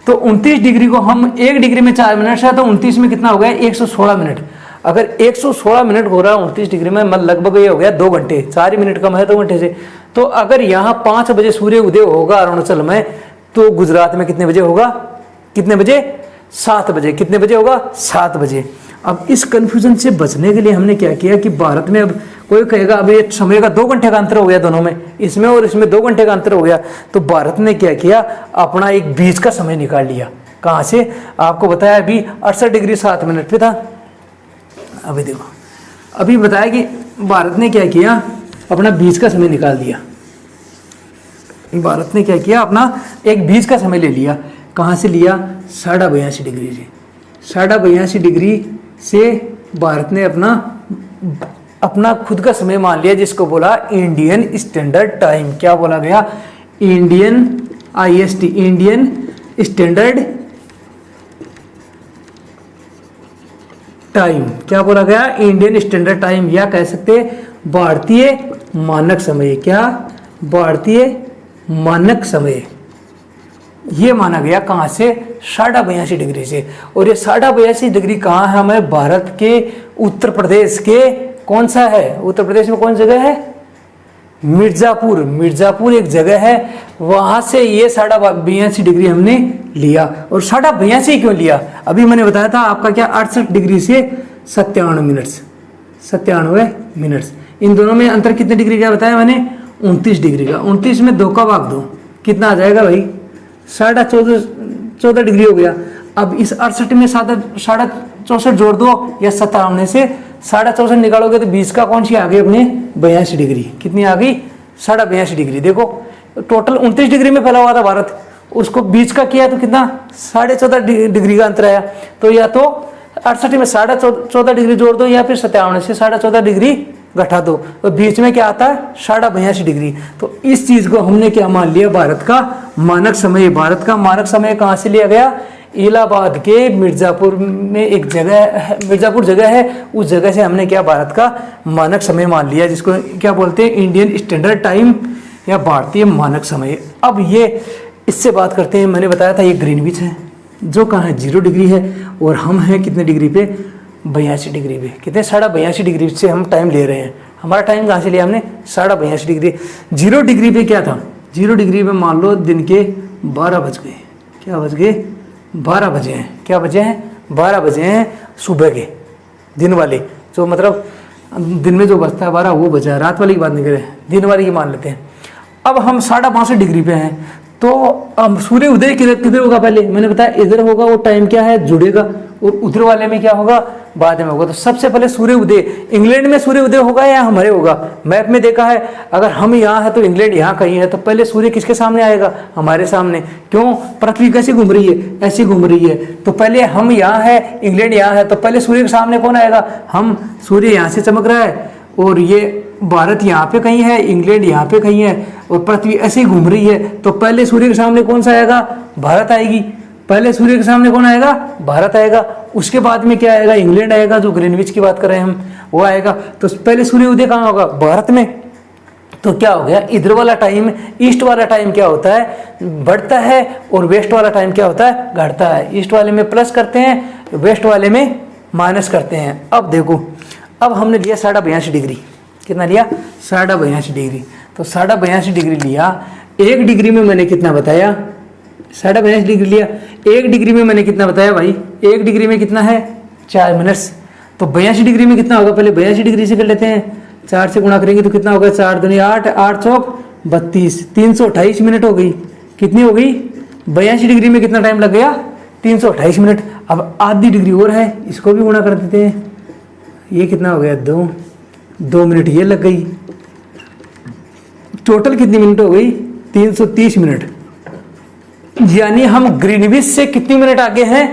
तो 29 डिग्री को हम 1 डिग्री में 4 मिनट से, तो 29 में कितना हो गया, 116 मिनट। अगर 116 मिनट हो रहा है 29 डिग्री में, मतलब लगभग ये हो गया 2 घंटे, 4 मिनट कम है 2 घंटे से। तो अगर यहाँ 5 बजे सूर्य उदय होगा अरुणाचल में, तो गुजरात में कितने बजे होगा, कितने बजे, 7 बजे। कितने बजे होगा, 7 बजे। अब इस कंफ्यूजन से बचने के लिए हमने क्या किया कि भारत में, अब कोई कहेगा अब ये समय का 2 घंटे का अंतर हो गया दोनों में, इसमें और इसमें 2 घंटे का अंतर हो गया। तो भारत ने क्या किया, अपना एक बीच का समय निकाल लिया। कहाँ से, आपको बताया अभी 68 डिग्री 7 मिनट पे था। अभी देखो, अभी बताया कि भारत ने क्या किया, अपना बीच का समय निकाल दिया। भारत ने क्या किया, अपना एक बीच का समय ले लिया। कहाँ से लिया, 82.5 डिग्री से। 82.5 डिग्री से भारत ने अपना खुद का समय मान लिया, जिसको बोला इंडियन स्टैंडर्ड टाइम। क्या बोला गया, Indian IST, Indian standard time. क्या बोला गया, इंडियन स्टैंडर्ड टाइम, या कह सकते भारतीय मानक समय। क्या, भारतीय मानक समय। ये माना गया कहाँ से, 82.5 डिग्री से। और ये 82.5 डिग्री कहाँ है, हमें भारत के उत्तर प्रदेश के, कौन सा है, उत्तर प्रदेश में कौन जगह है, मिर्जापुर। मिर्जापुर एक जगह है, वहां से ये 82.5 डिग्री हमने लिया। और 82.5 क्यों लिया, अभी मैंने बताया था आपका क्या, 68 डिग्री से 97 मिनट, 97 मिनट। इन दोनों में अंतर कितने डिग्री का बताया मैंने, 29 डिग्री का। 29 में 2 का भाग दो, कितना आ जाएगा भाई, 14.5 डिग्री हो गया। अब इस 68 में 64 जोड़ दो, या 57 से 64.5 निकालोगे तो 20 का कौन सी आ गई अपने, 82 डिग्री। कितनी आ गई, 82.5 डिग्री। देखो टोटल 29 डिग्री में फैला हुआ था भारत, उसको 20 का किया तो कितना, 14.5 डिग्री का अंतर आया। तो या तो 68 में 14.5 डिग्री जोड़ दो, या फिर 57 से 14.5 डिग्री घटा दो, तो बीच में क्या आता है, 82.5 डिग्री। तो इस चीज को हमने क्या मान लिया, भारत का मानक समय। भारत का मानक समय कहाँ से लिया गया, इलाहाबाद के मिर्जापुर में एक जगह है, मिर्जापुर जगह है, उस जगह से हमने क्या, भारत का मानक समय मान लिया, जिसको क्या बोलते हैं, इंडियन स्टैंडर्ड टाइम या भारतीय मानक समय। अब ये इससे बात करते हैं, मैंने बताया था ये ग्रीनविच है, जो कहाँ है, 0 डिग्री है, और हम हैं कितने डिग्री पे, 82 डिग्री पे। कितने, 82.5 डिग्री से हम टाइम ले रहे हैं। हमारा टाइम कहाँ से लिया हमने, 82.5 डिग्री। 0 डिग्री पे क्या था, 0 डिग्री पे मान लो दिन के 12 बज गए। क्या बज गए, 12 बजे हैं। क्या बजे हैं, 12 बजे हैं सुबह के, दिन वाले, जो मतलब दिन में जो बजता है 12 वो बजा है, रात वाली की बात नहीं करें, दिन वाली की मान लेते हैं। अब हम 62.5 डिग्री पे हैं, तो अब सूर्य उदय किधर होगा, पहले मैंने बताया इधर होगा, वो टाइम क्या है, जुड़ेगा, और उधर वाले में क्या होगा, बाद में होगा। तो सबसे पहले सूर्य उदय, इंग्लैंड में सूर्य उदय होगा या हमारे होगा, मैप में देखा है, अगर हम यहाँ है तो इंग्लैंड यहाँ कहीं है, तो पहले सूर्य किसके सामने आएगा, हमारे सामने। क्यों, पृथ्वी कैसे घूम रही है, ऐसी घूम रही है, तो पहले हम यहाँ है, इंग्लैंड यहाँ है, तो पहले सूर्य के सामने कौन आएगा, हम। सूर्य यहाँ से चमक रहा है, और ये भारत यहाँ पे कहीं है, इंग्लैंड यहाँ पे कहीं है, और पृथ्वी ऐसे ही घूम रही है, तो पहले सूर्य के सामने कौन सा आएगा, भारत आएगी। पहले सूर्य के सामने कौन आएगा, भारत आएगा। उसके बाद में क्या आएगा, इंग्लैंड आएगा, जो ग्रीनविच की बात कर रहे हैं हम, वो आएगा। तो पहले सूर्य उदय कहाँ होगा, भारत में। तो क्या हो गया, इधर वाला टाइम, ईस्ट वाला टाइम क्या होता है, बढ़ता है, और वेस्ट वाला टाइम क्या होता है, घटता है। ईस्ट वाले में प्लस करते हैं, वेस्ट वाले में माइनस करते हैं। अब देखो, अब हमने लिया 82.5 डिग्री, कितना लिया, 82.5 डिग्री। तो 82.5 डिग्री लिया, 1 डिग्री में मैंने कितना बताया, 82.5 डिग्री लिया, 1 डिग्री में मैंने कितना बताया भाई, 1 डिग्री में कितना है, 4 मिनट्स। तो 82 डिग्री में कितना होगा, पहले 82 डिग्री से कर लेते हैं, 4 से गुणा करेंगे तो कितना होगा, 4 दूनी 8, 8 चौक 32, 328 मिनट हो गई। कितनी हो गई, 82 डिग्री में कितना टाइम लग गया, 328 मिनट। अब आधी डिग्री और है, इसको भी गुणा कर देते हैं, ये कितना हो गया, 2 मिनट ये लग गई। टोटल कितनी मिनट हो गई, 330 मिनट। यानी हम ग्रीनविच से कितनी मिनट आगे हैं,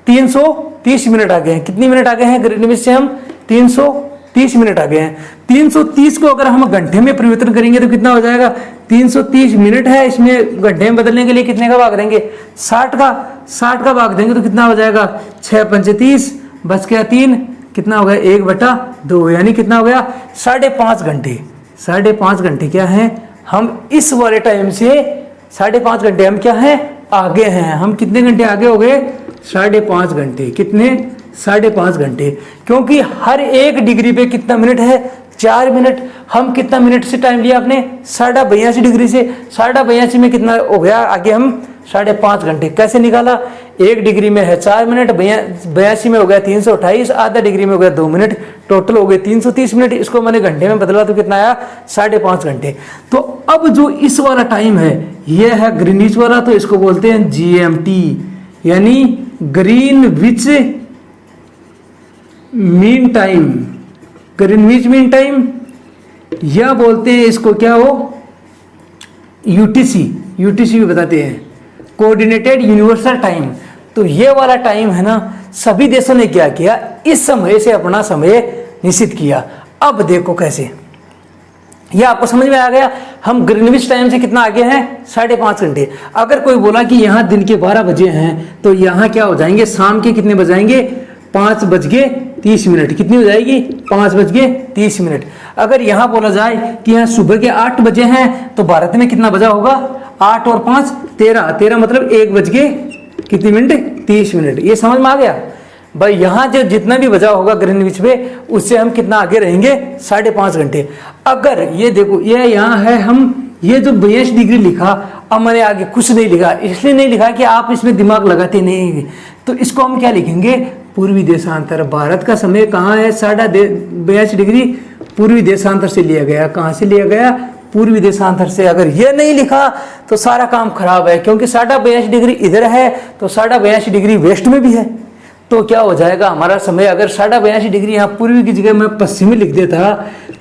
330 मिनट आगे हैं। कितनी मिनट आगे हैं ग्रीनविच से हम, 330 मिनट आ गए हैं। 330 को अगर हम घंटे में परिवर्तन करेंगे तो कितना हो जाएगा? 330 मिनट है, इसमें घंटे में बदलने के लिए कितने का भाग देंगे? 60 का। 60 का भाग देंगे तो कितना हो जाएगा? 6 पंचे 30, बच गया 3, कितना हो गया? 1/2, यानी कितना हो गया? 5.5 घंटे। 5.5 घंटे क्या है? हम इस वाले टाइम से 5.5 घंटे हम क्या है? आगे हैं। हम कितने घंटे आगे हो गए? 5.5 घंटे। कितने? 5.5 घंटे। क्योंकि हर एक डिग्री पे कितना मिनट है? 4 मिनट। हम कितना मिनट से टाइम लिया आपने? 82.5 डिग्री से। 82.5 में कितना हो गया आगे? हम 5.5 घंटे। कैसे निकाला? 1 डिग्री में है 4 मिनट, 82 में हो गया 328, आधा डिग्री में हो गया 2 मिनट, टोटल हो गए 330 मिनट। इसको मैंने घंटे में बदला तो कितना आया? 5.5 घंटे। तो अब जो इस वाला टाइम है ये है ग्रीनविच वाला, तो इसको बोलते हैं GMT, यानी Greenwich mean time. Greenwich mean time या बोलते हैं इसको क्या हो? UTC भी बताते हैं, कोऑर्डिनेटेड यूनिवर्सल टाइम। तो ये वाला टाइम है ना, सभी देशों ने क्या किया? इस समय से अपना समय निश्चित किया। अब देखो कैसे, ये आपको समझ में आ गया? हम ग्रीनविच टाइम से कितना आगे हैं? 5.5 घंटे। अगर कोई बोला कि यहाँ दिन के 12 बजे हैं तो यहाँ क्या हो जाएंगे? शाम के कितने बजाएंगे? 5:30। कितनी हो जाएगी? 5:30। अगर यहाँ बोला जाए कि यहाँ सुबह के 8 बजे हैं तो भारत में कितना बजा होगा? 8 और 5 13 मतलब 1:30। ये समझ में आ गया भाई? यहाँ जो जितना भी बजा होगा ग्रीनविच में, उससे हम कितना आगे रहेंगे? 5.5 घंटे। अगर ये देखो, ये यहाँ है, हम ये जो 82 डिग्री लिखा, अब मैंने आगे कुछ नहीं लिखा, इसलिए नहीं लिखा कि आप इसमें दिमाग लगाते नहीं। तो इसको हम क्या लिखेंगे? पूर्वी देशांतर। भारत का समय कहाँ है? 82 डिग्री पूर्वी देशांतर से लिया गया। कहाँ से लिया गया? पूर्वी देशांतर से। अगर ये नहीं लिखा तो सारा काम खराब है, क्योंकि 82 डिग्री इधर है तो 82 डिग्री वेस्ट में भी है। तो क्या हो जाएगा हमारा समय? अगर 82 डिग्री यहाँ पूर्वी की जगह मैं पश्चिमी लिख देता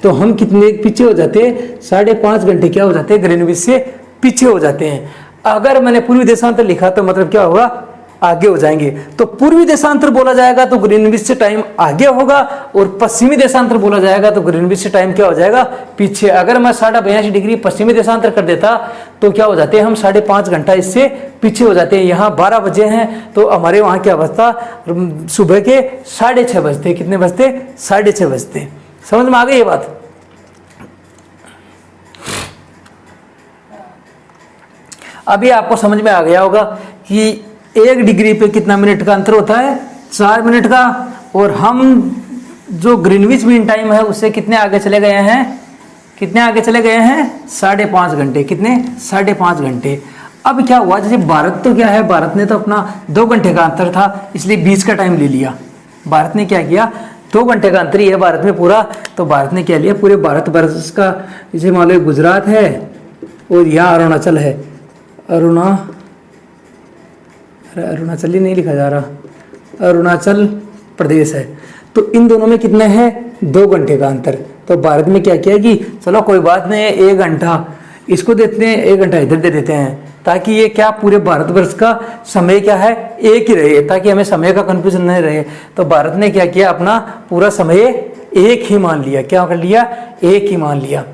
तो हम कितने पीछे हो जाते? 5.5 घंटे क्या हो जाते? ग्रीनविच से पीछे हो जाते हैं। अगर मैंने पूर्वी देशांतर लिखा तो मतलब क्या होगा? आगे हो जाएंगे। तो पूर्वी देशांतर बोला जाएगा तो ग्रीनविच से टाइम आगे होगा, और पश्चिमी देशांतर बोला जाएगा तो ग्रीनविच से टाइम क्या हो जाएगा? पीछे। अगर मैं 82 डिग्री पश्चिमी देशांतर कर देता तो क्या हो जाते हैं? हम 5.5 घंटा इससे पीछे हो जाते हैं। यहाँ 12 बजे हैं तो हमारे वहाँ क्या बजता? सुबह के 6:30 बजते। कितने बजते? 6:30 बजते। समझ में आ गई ये बात? अभी आपको समझ में आ गया होगा कि 1 डिग्री पे कितना मिनट का अंतर होता है? 4 मिनट का। और हम जो ग्रीनविच मीन टाइम है उससे कितने आगे चले गए हैं? कितने आगे चले गए हैं? 5.5 घंटे। कितने? 5.5 घंटे। अब क्या हुआ? जैसे भारत तो क्या है, भारत ने तो अपना 2 घंटे का अंतर था, इसलिए बीच का टाइम ले लिया। भारत ने क्या किया? 2 घंटे का अंतर ही है भारत में पूरा, तो भारत ने क्या लिया? पूरे भारत वर्ष का, जैसे मान लो गुजरात है और यहाँ अरुणाचल है, अरुणाचल ही नहीं लिखा जा रहा, अरुणाचल प्रदेश है, तो इन दोनों में कितने हैं? 2 घंटे का अंतर। तो भारत में क्या किया कि चलो कोई बात नहीं है, 1 घंटा इसको देते हैं, 1 घंटा इधर दे देते हैं, ताकि ये क्या पूरे भारतवर्ष का समय क्या है? एक ही रहे, ताकि हमें समय का कंफ्यूजन नहीं रहे। तो भारत ने क्या किया? अपना पूरा समय एक ही मान लिया। क्या कर लिया? एक ही मान लिया।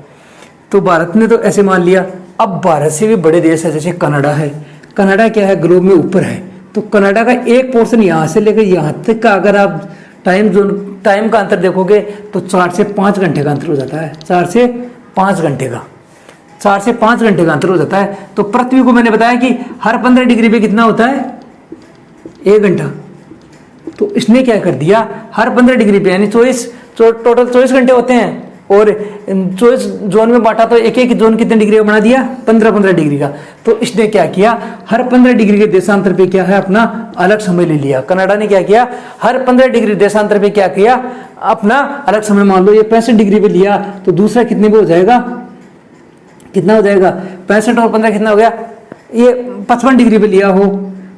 तो भारत ने तो ऐसे मान लिया। अब भारत से भी बड़े देश है, जैसे कनाडा है। कनाडा क्या है? ग्लोब में ऊपर है, तो कनाडा का एक पोर्शन यहाँ से लेकर यहाँ तक का अगर आप टाइम का अंतर देखोगे तो 4 से 5 घंटे का अंतर हो जाता है। 4 से 5 घंटे का 4 से 5 घंटे का अंतर हो जाता है। तो पृथ्वी को मैंने बताया कि हर 15 डिग्री पे कितना होता है? 1 घंटा। तो इसने क्या कर दिया? हर 15 डिग्री पे यानी टोटल 24 घंटे होते हैं, और 24 जोन में बांटा तो एक एक जोन कितने डिग्री का बना दिया? 15-15 डिग्री का। तो इसने क्या किया? हर 15 डिग्री के देशांतर पे क्या है? अपना अलग समय ले लिया। कनाडा ने क्या किया? हर 15 डिग्री देशांतर पे क्या किया? अपना अलग समय। मान लो ये 65 डिग्री पे लिया तो दूसरा कितने पे हो जाएगा? कितना हो जाएगा? 65 और 15 कितना हो गया? ये 55 डिग्री पे लिया हो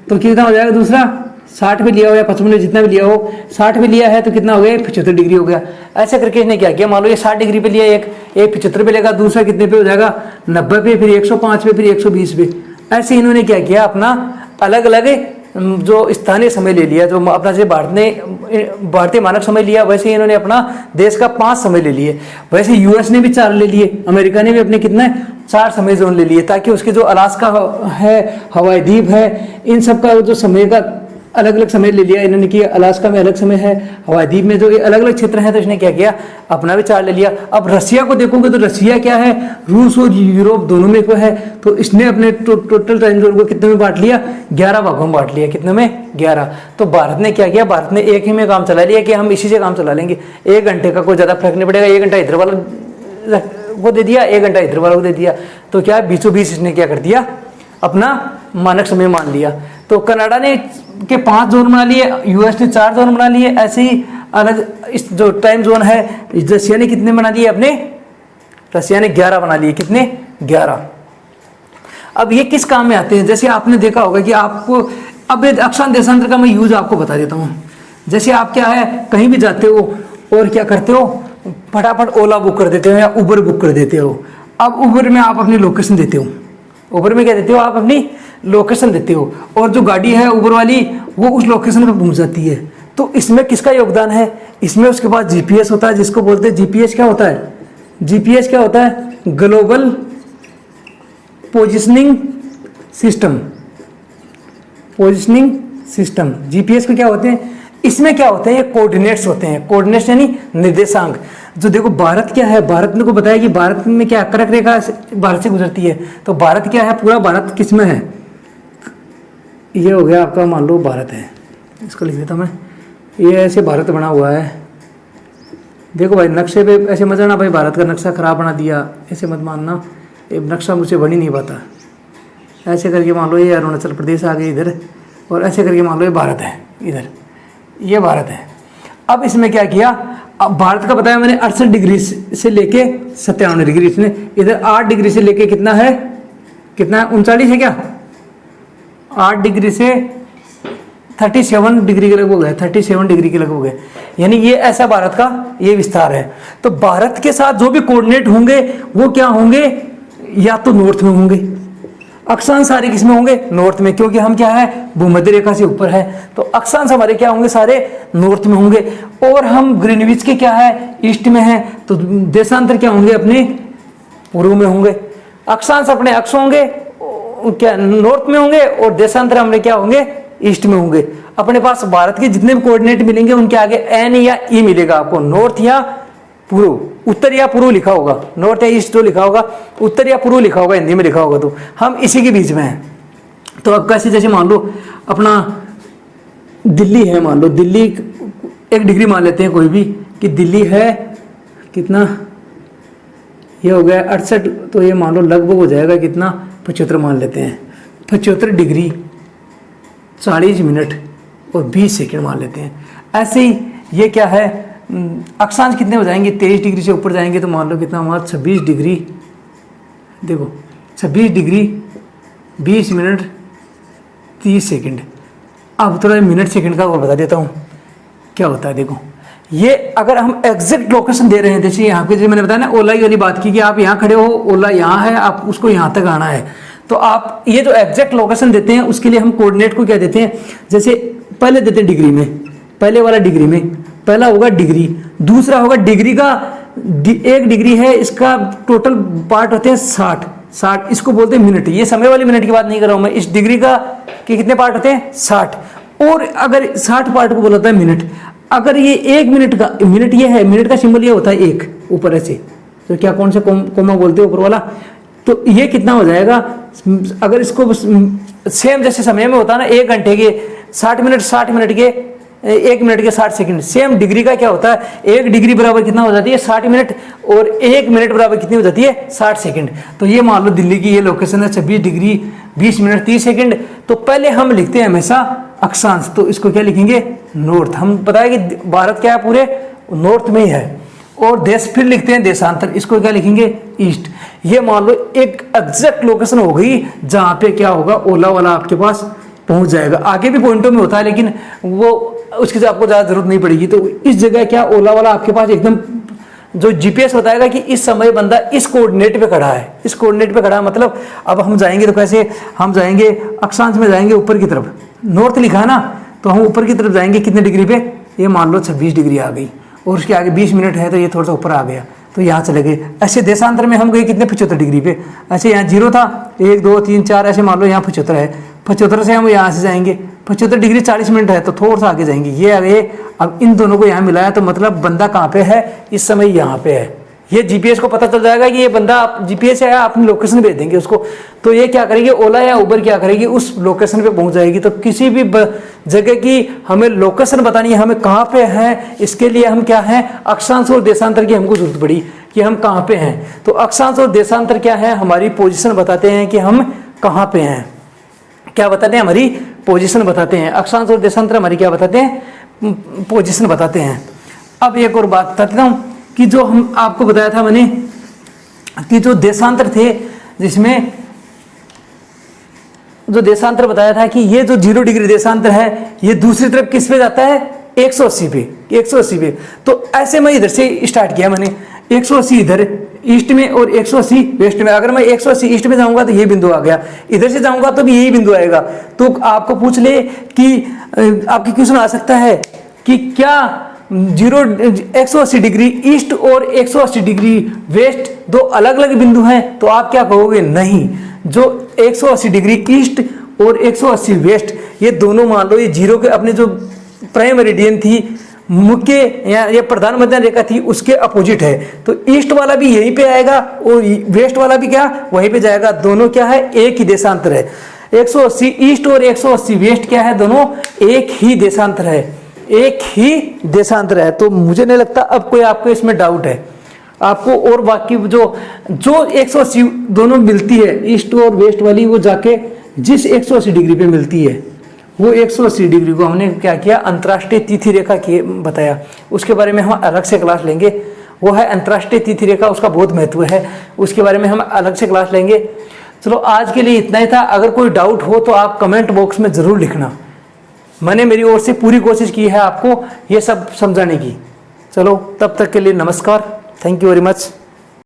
तो कितना हो जाएगा? दूसरा 60 पे लिया हो या 55 में जितना भी लिया हो, 60 पे लिया है तो कितना हो गया? 75 डिग्री हो गया। ऐसे करके इसने क्या किया? मान लो ये 60 डिग्री पे लिया, एक 75 पे लेगा, दूसरा कितने पे हो जाएगा? 90 पे, फिर 105 पे, फिर 120 पे। ऐसे इन्होंने क्या किया? अपना अलग अलग जो स्थानीय समय ले लिया, जो अपना जैसे भारत ने भारतीय मानक समय लिया, वैसे ही इन्होंने अपना देश का 5 समय ले लिए। वैसे यूएस ने भी 4 ले लिए, अमेरिका ने भी अपने कितने 4 समय जोन ले लिए, ताकि उसके जो अलास्का है, हवाई द्वीप है, इन सब का जो समय का अलग अलग समय ले लिया इन्होंने कि अलास्का में अलग समय है, हवाई द्वीप में जो अलग अलग क्षेत्र हैं, तो इसने क्या किया, अपना भी 4 ले लिया। अब रसिया को देखोगे तो रसिया क्या है, रूस और यूरोप दोनों में को है, तो इसने अपने टोटल टाइम जोन को कितने में बांट लिया, 11 भागों में बांट लिया। कितने में, 11। तो भारत ने क्या किया, भारत ने एक ही में काम चला लिया कि हम इसी से काम चला लेंगे, 1 घंटे का कोई ज़्यादा फर्क नहीं पड़ेगा, 1 घंटा इधर वाला को दे दिया, 1 घंटा इधर वाला को दे दिया, तो क्या बीचों बीच इसने क्या कर दिया, अपना मानक समय मान लिया। तो कनाडा ने के 5 जोन बना लिए, यूएस ने 4 जोन बना लिए, ऐसे ही अलग इस जो टाइम जोन है रसिया ने कितने बना लिए अपने, रसिया ने 11 बना लिए। कितने, 11। अब ये किस काम में आते हैं, जैसे आपने देखा होगा कि आपको अब अक्षांश देशांतर का मैं यूज आपको बता देता हूँ। जैसे आप क्या है कहीं भी जाते हो और क्या करते हो, फटाफट ओला बुक कर देते हो या उबर बुक कर देते हो। अब उबर में आप अपनी लोकेशन देते हो, उबर में क्या देते हो, आप अपनी लोकेशन देते हो, और जो गाड़ी है उबर वाली वो उस लोकेशन पे पहुंच जाती है। तो इसमें किसका योगदान है, इसमें उसके पास जीपीएस होता है, जिसको बोलते हैं जीपीएस। क्या होता है जीपीएस, क्या होता है, global positioning system, positioning system. GPS को क्या होते हैं, इसमें क्या होते हैं, ये कोऑर्डिनेट्स होते हैं। कोऑर्डिनेट्स यानी निर्देशांक। जो देखो भारत क्या है, भारत ने को बताया कि भारत में क्या कर्क रेखा भारत से गुजरती है, तो भारत क्या है, पूरा भारत किस में है, ये हो गया आपका, मान लो भारत है, इसको लिख देता मैं, ये ऐसे भारत बना हुआ है। देखो भाई नक्शे पे ऐसे मत जाना भाई, भारत का नक्शा खराब बना दिया, ऐसे मत मानना, ये नक्शा मुझसे बन ही नहीं पाता। ऐसे करके मान लो ये अरुणाचल प्रदेश आ गई इधर, और ऐसे करके मान लो ये भारत है, इधर ये भारत है। अब इसमें क्या किया, अब भारत का बताया मैंने 68 डिग्री से लेके 97 डिग्री, इसने इधर 8 डिग्री से लेके कितना है, कितना है, 39 है क्या, 8 डिग्री से 37 डिग्री के लगभग है, 37 डिग्री के लगभग है। यानी ये ऐसा भारत का ये विस्तार है। तो भारत के साथ जो भी कोऑर्डिनेट होंगे वो क्या होंगे, या तो नॉर्थ में होंगे, अक्षांश सारे किसमें होंगे, नॉर्थ में, क्योंकि हम क्या है भूमध्य रेखा से ऊपर है, तो अक्षांश हमारे क्या होंगे, सारे नॉर्थ में होंगे। और हम ग्रीनविच के क्या है, ईस्ट में है, तो देशांतर क्या होंगे, अपने पूर्व में होंगे। अक्षांश अपने अक्ष होंगे क्या, नॉर्थ में होंगे, और देशांतर हमारे क्या होंगे, ईस्ट में होंगे। अपने पास भारत के जितने भी कोऑर्डिनेट मिलेंगे उनके आगे एन या ई मिलेगा आपको, नॉर्थ या पूर्व, उत्तर या पूर्व लिखा होगा, नॉर्थ या ईस्ट जो लिखा होगा, उत्तर या पूर्व लिखा होगा, हिंदी में लिखा होगा, तो हम इसी के बीच में हैं। तो अब कैसे, जैसे मान लो अपना दिल्ली है, मान लो दिल्ली 1 डिग्री मान लेते हैं कोई भी, कि दिल्ली है कितना, ये हो गया 68, तो ये मान लो लगभग हो जाएगा कितना, 75 मान लेते हैं, 75 डिग्री 40 मिनट और 20 सेकंड मान लेते हैं। ऐसे ही ये क्या है, अक्षांश कितने हो जाएंगे, 23 डिग्री से ऊपर जाएंगे तो मान लो कितना हमारा 26 डिग्री, देखो 26 डिग्री 20 मिनट 30 सेकंड। अब थोड़ा मिनट सेकंड का और बता देता हूँ क्या होता है। देखो ये अगर हम एग्जैक्ट लोकेशन दे रहे हैं, जैसे यहाँ पे जो मैंने बताया ना ओला वाली बात की, कि आप यहाँ खड़े हो, ओला यहाँ है, आप उसको यहाँ तक आना है, तो आप ये जो एग्जैक्ट लोकेशन देते हैं उसके लिए हम कोऑर्डिनेट को क्या देते हैं, जैसे पहले देते हैं डिग्री में, पहले वाला डिग्री में, पहला होगा डिग्री, दूसरा होगा डिग्री का 1 डिग्री है, इसका टोटल पार्ट होते हैं 60, इसको बोलते हैं मिनट। ये समय वाली मिनट की बात नहीं कर रहा हूं मैं, इस डिग्री का कि कितने पार्ट होते हैं 60, और अगर 60 पार्ट को बोला जाता है मिनट। अगर ये 1 मिनट का, मिनट ये है, मिनट का सिंबल ये होता है 1 ऊपर ऐसे, तो क्या कौन से कोमा बोलते हैं ऊपर वाला, तो ये कितना हो जाएगा, अगर इसको सेम जैसे समय में होता है ना 1 घंटे के 60 मिनट, 60 मिनट के 1 मिनट के 60 सेकंड, सेम डिग्री का क्या होता है, 1 डिग्री बराबर कितना हो जाती है 60 मिनट, और 1 मिनट बराबर कितनी हो जाती है 60 सेकंड। तो ये मान लो दिल्ली की ये लोकेशन है 26 डिग्री 20 मिनट 30 सेकंड। तो पहले हम लिखते हैं हमेशा अक्षांश, तो इसको क्या लिखेंगे, नॉर्थ। हम बताया कि भारत क्या है, पूरे नॉर्थ में ही है। और देश फिर लिखते हैं देशांतर, इसको क्या लिखेंगे, ईस्ट। ये मान लो एक एग्जैक्ट लोकेशन हो गई जहां पे क्या होगा, ओला वाला आपके पास पहुंच जाएगा। आगे भी पॉइंटों में होता है लेकिन वो उसकी आपको ज़्यादा जरूरत नहीं पड़ेगी। तो इस जगह क्या ओला वाला आपके पास एकदम जो जीपीएस बताएगा कि इस समय बंदा इस कोऑर्डिनेट पे खड़ा है, इस कोऑर्डिनेट पे खड़ा है। मतलब अब हम जाएंगे तो कैसे, हम जाएंगे अक्षांश में, जाएंगे ऊपर की तरफ, नॉर्थ लिखा है ना, तो हम ऊपर की तरफ जाएंगे कितने डिग्री पे, ये मान लो 26 डिग्री आ गई, और उसके आगे 20 मिनट है तो ये थोड़ा सा ऊपर आ गया, तो यहाँ चले गए। ऐसे देशांतर में हम गए कितने 75 डिग्री पे। ऐसे यहाँ 0 था, 1 2 3 4, ऐसे मान लो यहाँ 75 है, 75 से हम यहाँ से जाएंगे 75 डिग्री 40 मिनट है तो थोड़ा सा आगे जाएंगे, ये आ गए। अब इन दोनों को यहाँ मिलाया तो मतलब बंदा कहाँ पे है, इस समय यहाँ पे है। ये जीपीएस को पता चल जाएगा कि ये बंदा, जीपीएस है, अपनी लोकेशन भेज देंगे उसको, तो ये क्या करेगी, ओला या उबर क्या करेगी, उस लोकेशन पे पहुंच जाएगी। तो किसी भी जगह की हमें लोकेशन बतानी है, हमें कहाँ पे है, इसके लिए हम क्या है, अक्षांश और देशांतर की हमको जरूरत पड़ी कि हम कहाँ पे हैं। तो अक्षांश और देशांतर क्या है, हमारी पोजिशन बताते हैं कि हम कहाँ पे हैं। क्या बताते हैं, हमारी पोजिशन बताते हैं। अक्षांश और देशांतर हमारी क्या बताते हैं, पोजिशन बताते हैं। अब एक और बात बताता हूँ कि जो हम आपको बताया था मैंने कि जो देशांतर थे, जिसमें जो देशांतर बताया था कि ये जो 0 डिग्री देशांतर है ये दूसरी तरफ किस पे जाता है, 180 पे, 180 पे। तो ऐसे मैं इधर से स्टार्ट किया मैंने, 180 इधर ईस्ट में और 180 वेस्ट में। अगर मैं 180 ईस्ट में जाऊंगा तो ये बिंदु आ गया, इधर से जाऊंगा तो भी यही बिंदु आएगा। तो आपको पूछ ले कि आपकी क्वेश्चन आ सकता है कि क्या 180 डिग्री ईस्ट और 180 डिग्री वेस्ट दो अलग अलग बिंदु हैं, तो आप क्या कहोगे, नहीं। जो 180 डिग्री ईस्ट और 180 वेस्ट, ये दोनों मान लो ये 0 के अपने जो प्राइम मेरिडियन थी, मुख्य या ये प्रधान मध्य रेखा थी, उसके अपोजिट है। तो ईस्ट वाला भी यहीं पे आएगा और वेस्ट वाला भी क्या वहीं पे जाएगा। दोनों क्या है, एक ही देशांतर है। 180 ईस्ट और 180 वेस्ट क्या है, दोनों एक ही देशांतर है, एक ही देशांतर है। तो मुझे नहीं लगता अब कोई आपको इसमें डाउट है आपको। और बाकी जो 180 दोनों मिलती है, ईस्ट और वेस्ट वाली, वो जाके जिस 180 डिग्री पे मिलती है, वो 180 डिग्री को हमने क्या किया, अंतर्राष्ट्रीय तिथि रेखा की बताया। उसके बारे में हम अलग से क्लास लेंगे, वो है अंतर्राष्ट्रीय तिथि रेखा, उसका बहुत महत्व है, उसके बारे में हम अलग से क्लास लेंगे। चलो आज के लिए इतना ही था। अगर कोई डाउट हो तो आप कमेंट बॉक्स में ज़रूर लिखना। मैंने मेरी ओर से पूरी कोशिश की है आपको ये सब समझाने की। चलो तब तक के लिए नमस्कार, थैंक यू वेरी मच।